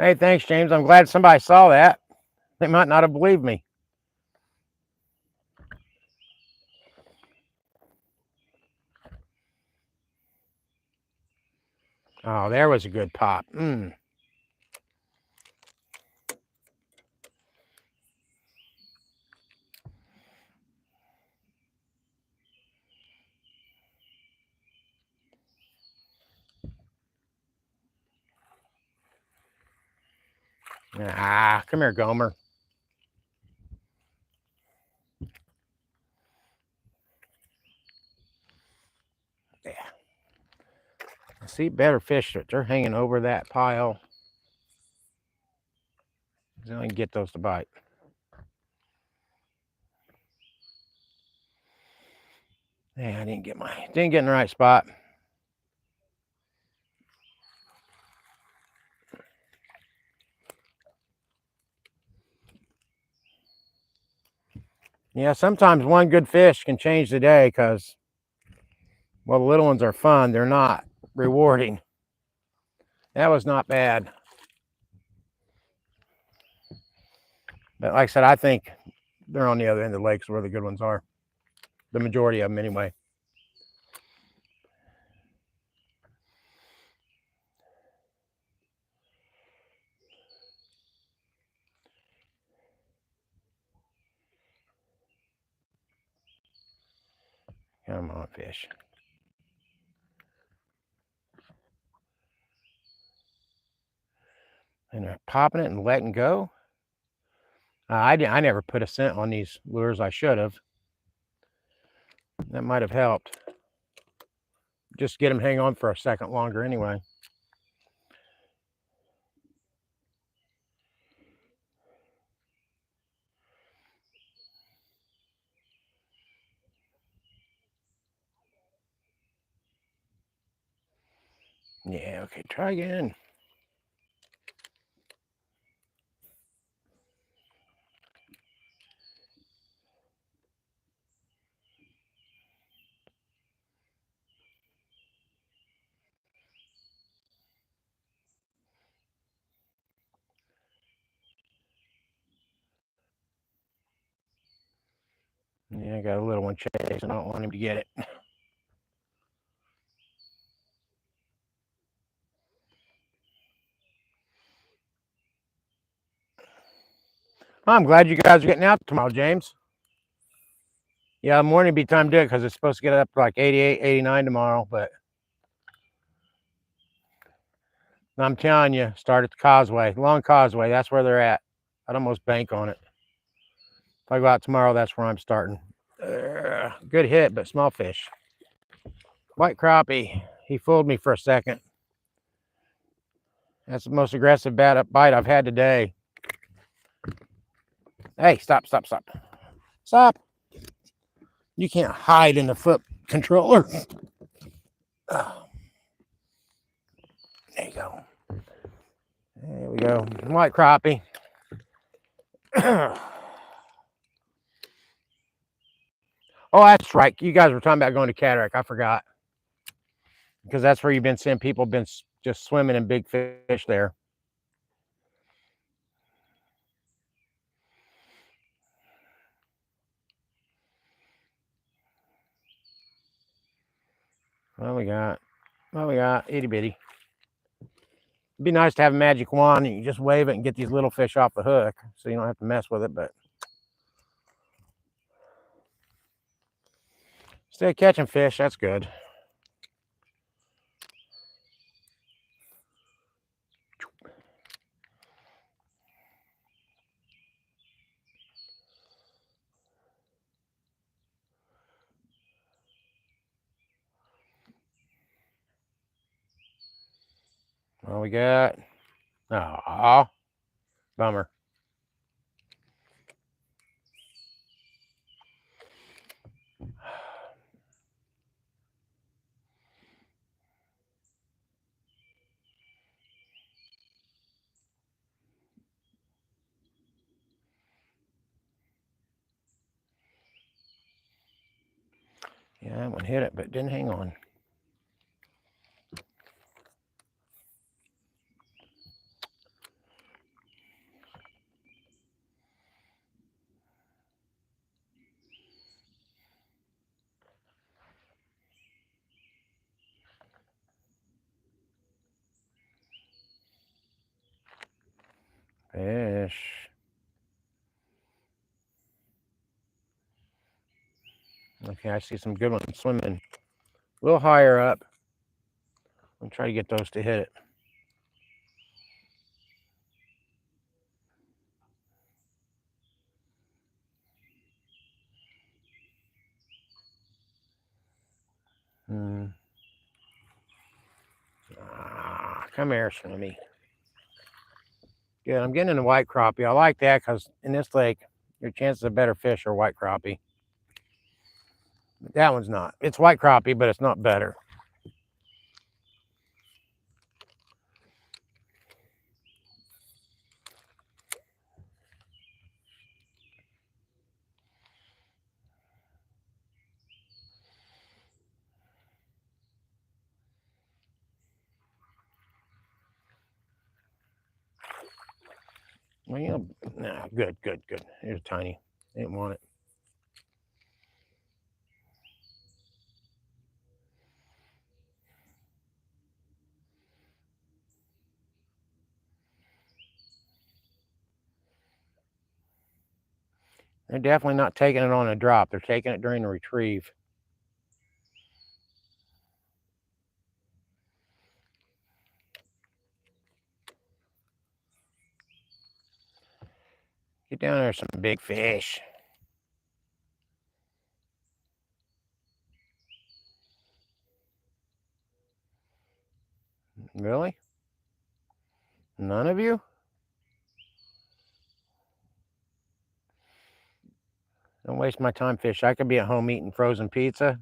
Speaker 1: Hey, thanks, James. I'm glad somebody saw that. They might not have believed me. Oh, there was a good pop. Ah, come here, Gomer. Yeah. See, better fish that they're hanging over that pile. So I can get those to bite. Yeah, I didn't get in the right spot. Yeah, sometimes one good fish can change the day because, well, the little ones are fun. They're not rewarding. That was not bad. But like I said, I think they're on the other end of the lakes where the good ones are. The majority of them, anyway. Come on, fish. And they're popping it and letting go. I never put a scent on these lures. I should have. That might have helped. Just get them hang on for a second longer anyway. Yeah, okay, try again. Yeah, I got a little one chasing. I don't want him to get it. I'm glad you guys are getting out tomorrow, James. Yeah, morning be time to do it because it's supposed to get up to like 88, 89 tomorrow. But I'm telling you, start at the causeway, long causeway. That's where they're at. I'd almost bank on it. If I go out tomorrow, that's where I'm starting. Good hit, but small fish. White crappie. He fooled me for a second. That's the most aggressive bite I've had today. Hey, stop. Stop. You can't hide in the foot controller. Oh, there you go. There we go. White crappie. Oh, that's right. You guys were talking about going to Cataract. I forgot. Because that's where you've been seeing people been just swimming in big fish there. What we got? Itty bitty. It'd be nice to have a magic wand and you just wave it and get these little fish off the hook so you don't have to mess with it, but still catching fish, that's good. What we got? Oh, bummer. Yeah, that one hit it, but didn't hang on. Fish. Okay, I see some good ones swimming a little higher up. I'm trying to get those to hit it. Come here, Swimmy. Good. I'm getting into white crappie. I like that because in this lake, your chances of better fish are white crappie. But that one's not. It's white crappie, but it's not better. Well, you know, nah, good. Here's tiny. Didn't want it. They're definitely not taking it on a drop. They're taking it during the retrieve. Get down there, some big fish. Really? None of you? Don't waste my time, fish. I could be at home eating frozen pizza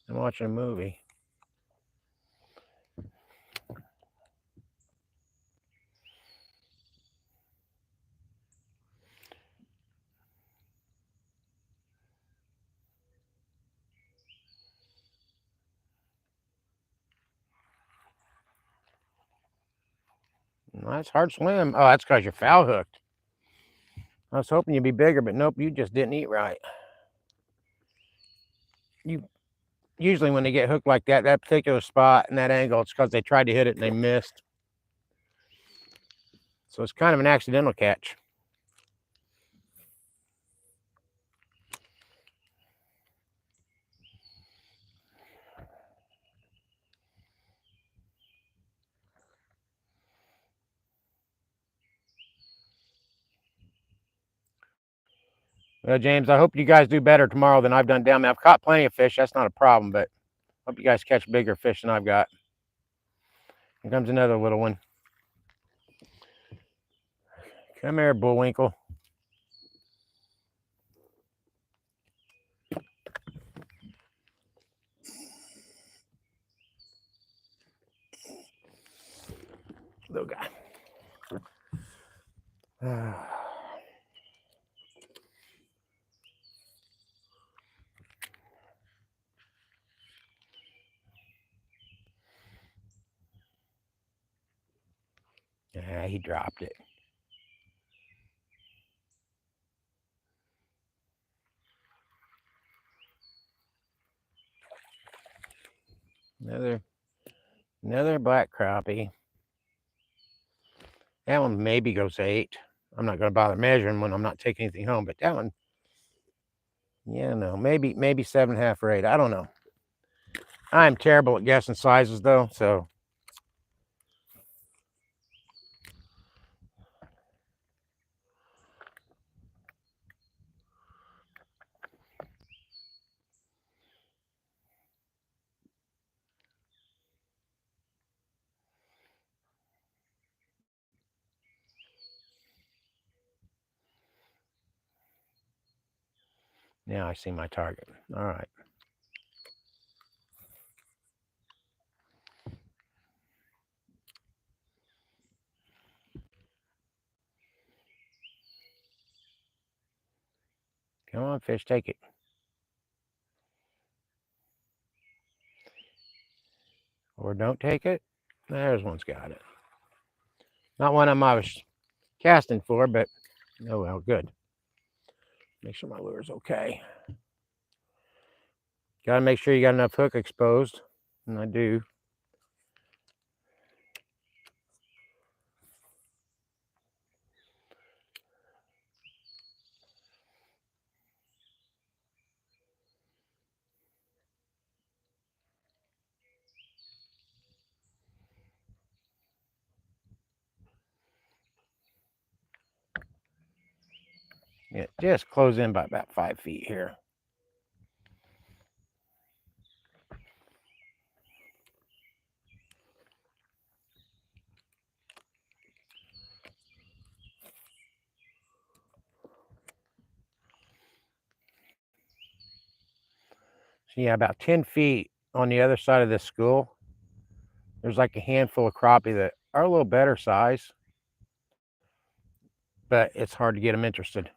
Speaker 1: and watching a movie. That's hard swim. Oh, that's because you're foul hooked. I was hoping you'd be bigger, but nope, you just didn't eat right. You usually when they get hooked like that, that particular spot and that angle, it's because they tried to hit it and they missed. So it's kind of an accidental catch. Well, James, I hope you guys do better tomorrow than I've done down there. I've caught plenty of fish. That's not a problem, but I hope you guys catch bigger fish than I've got. Here comes another little one. Come here, Bullwinkle. Yeah, he dropped it. Another black crappie. That one maybe goes 8. I'm not going to bother measuring when I'm not taking anything home, but that one, yeah, no, maybe 7.5 or 8. I don't know. I'm terrible at guessing sizes though, so. Now I see my target. All right. Come on, fish, take it. Or don't take it. There's one's got it. Not one I was casting for, but oh well, good. Make sure my lure's okay. Got to make sure you got enough hook exposed, and I do. Yeah, just close in by about 5 feet here. So yeah, about 10 feet on the other side of this school, there's like a handful of crappie that are a little better size, but it's hard to get them interested.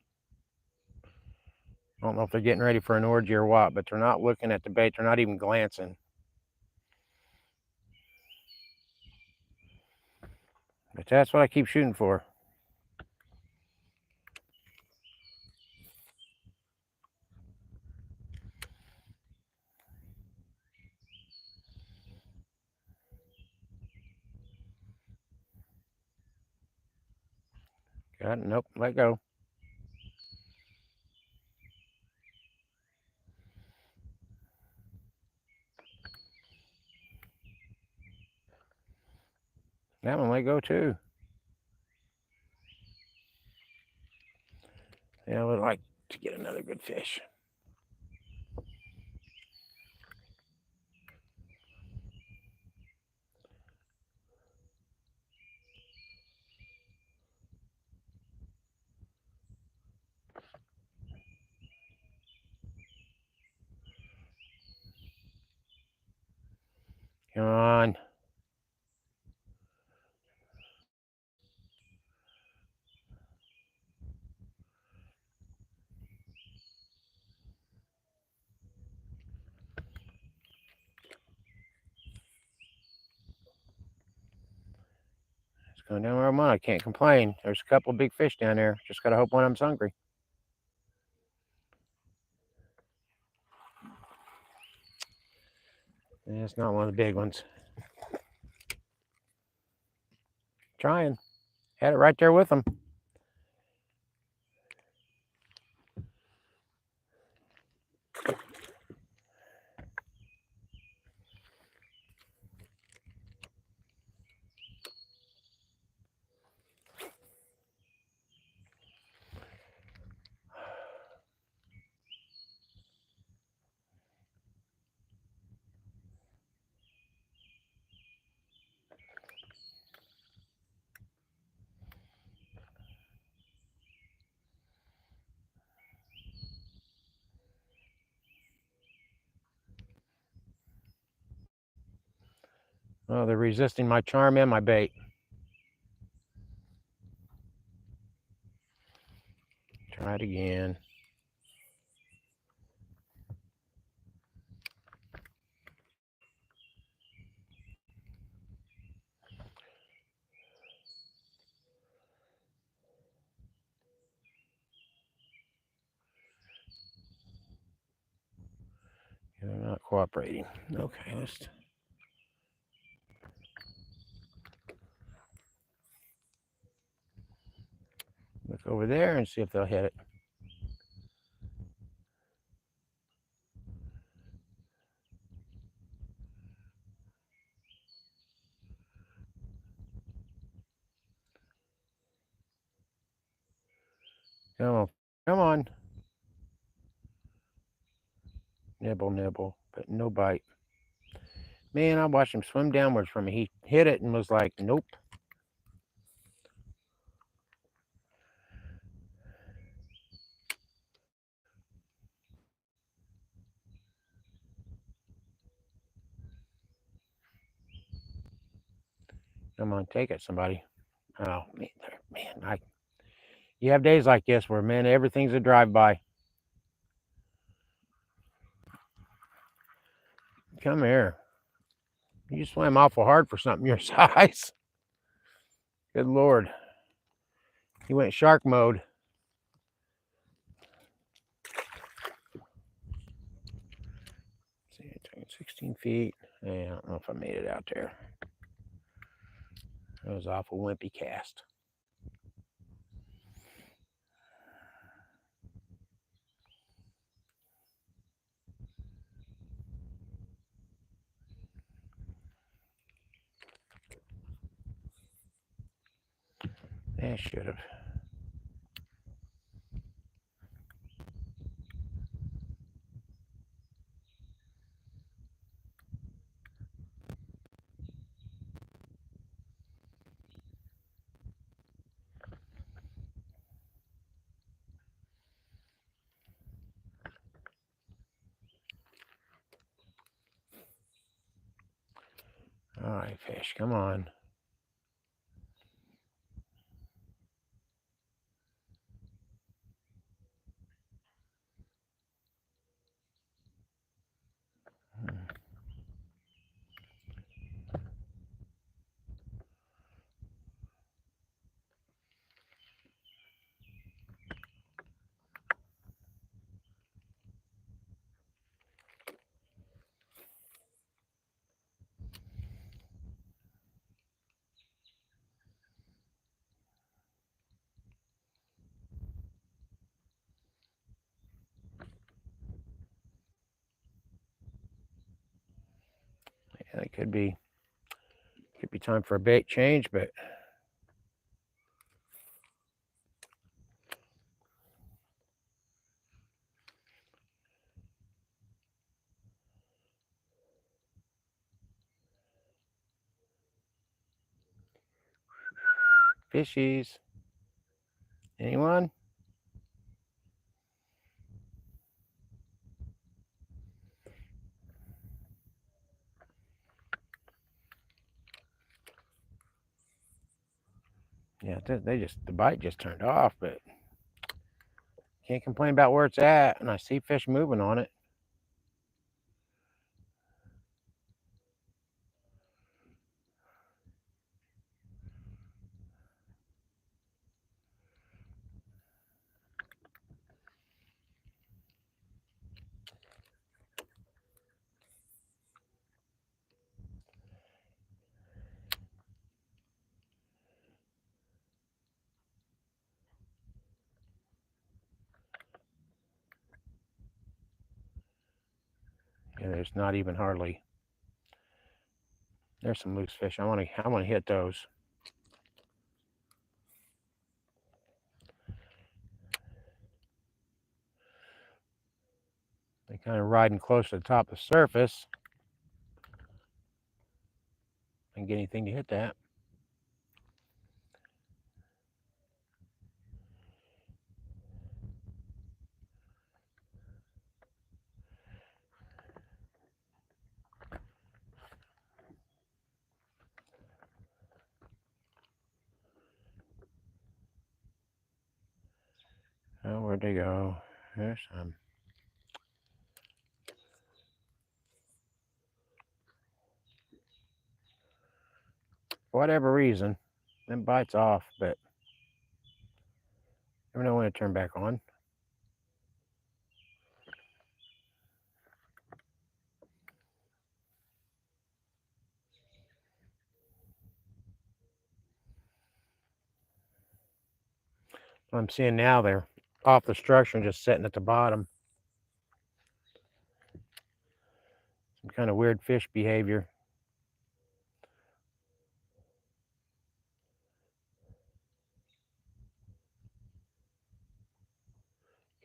Speaker 1: I don't know if they're getting ready for an orgy or what, but they're not looking at the bait. They're not even glancing. But that's what I keep shooting for. Got it. Nope, let go. That one let go too. Yeah, I would like to get another good fish. Come on. It's going down where I'm on. I can't complain. There's a couple of big fish down there. Just got to hope one of them's hungry. Yeah, it's not one of the big ones. Trying. Had it right there with them. Oh, they're resisting my charm and my bait. Try it again. cooperating. Okay, let's look over there and see if they'll hit it. Come on, come on. Nibble, nibble, but no bite. Man, I watched him swim downwards from me. He hit it and was like, nope. Come on, take it, somebody. Oh, man, you have days like this where, man, everything's a drive-by. Come here. You swam awful hard for something your size. Good Lord. He went shark mode. 16 feet. Yeah, I don't know if I made it out there. That was awful wimpy cast. I should have. All right, fish, come on. Yeah, it could be time for a bait change, but fishies. Anyone? Yeah, the bite just turned off, but can't complain about where it's at. And I see fish moving on it. Yeah, there's not even hardly. There's some loose fish. I want to hit those. They kind of riding close to the top of the surface. I can get anything to hit that. Oh, where'd they go? There's some. For whatever reason, them bites off, but never know when to turn back on. I'm seeing now they're off the structure and just sitting at the bottom. Some kind of weird fish behavior.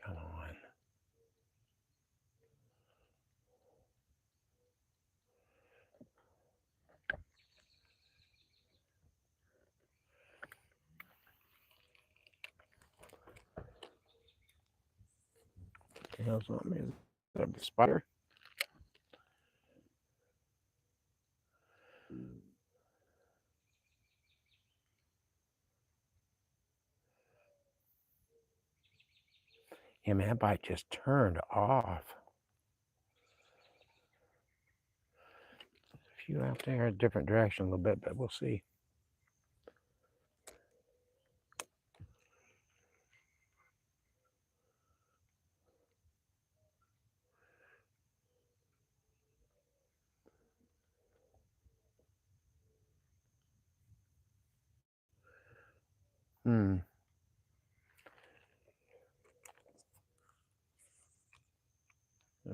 Speaker 1: Come on. What the hell's on me? Is that a spider? Yeah, man, that bite just turned off. A few out there, a different direction a little bit, but we'll see.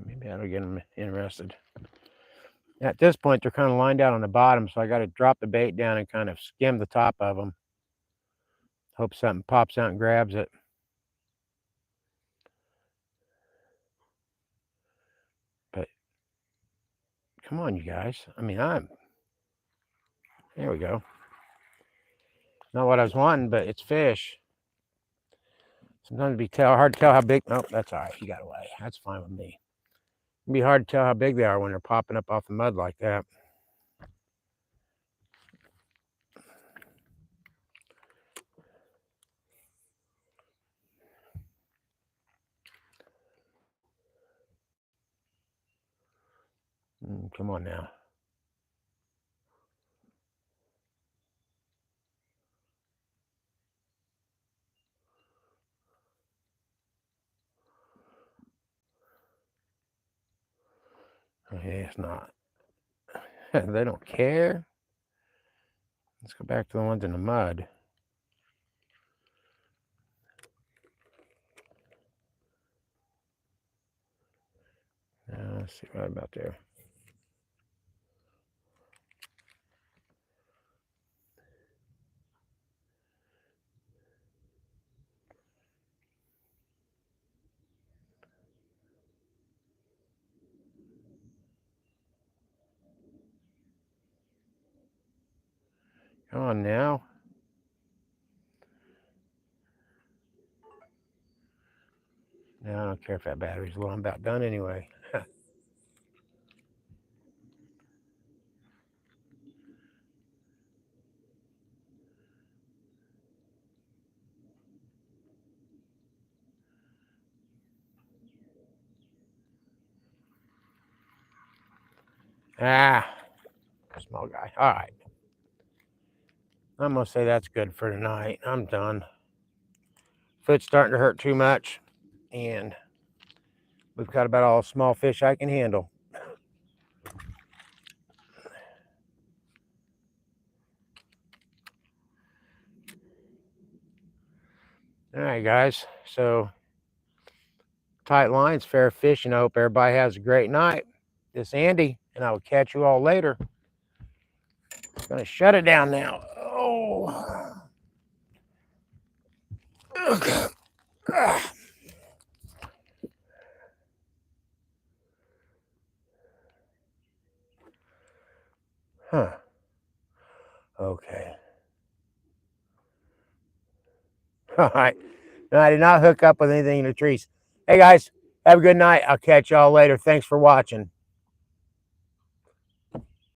Speaker 1: Maybe that'll get them interested. At this point, they're kind of lined out on the bottom, so I got to drop the bait down and kind of skim the top of them. Hope something pops out and grabs it. But come on, you guys. I mean, there we go. Not what I was wanting, but it's fish. Sometimes it'd be hard to tell how big. Oh, that's all right. He got away. That's fine with me. It'd be hard to tell how big they are when they're popping up off the mud like that. Come on now. Okay, it's not. They don't care. Let's go back to the ones in the mud. Let's see right about there. Come on now. No, I don't care if that battery's low. I'm about done anyway. Small guy. All right. I'm going to say that's good for tonight. I'm done. Foot's starting to hurt too much, and we've got about all small fish I can handle. All right, guys. So, tight lines, fair fishing. I hope everybody has a great night. This is Andy, and I will catch you all later. I'm going to shut it down now. Oh. Huh. Okay. All right. No, I did not hook up with anything in the trees. Hey, guys, have a good night. I'll catch y'all later. Thanks for watching.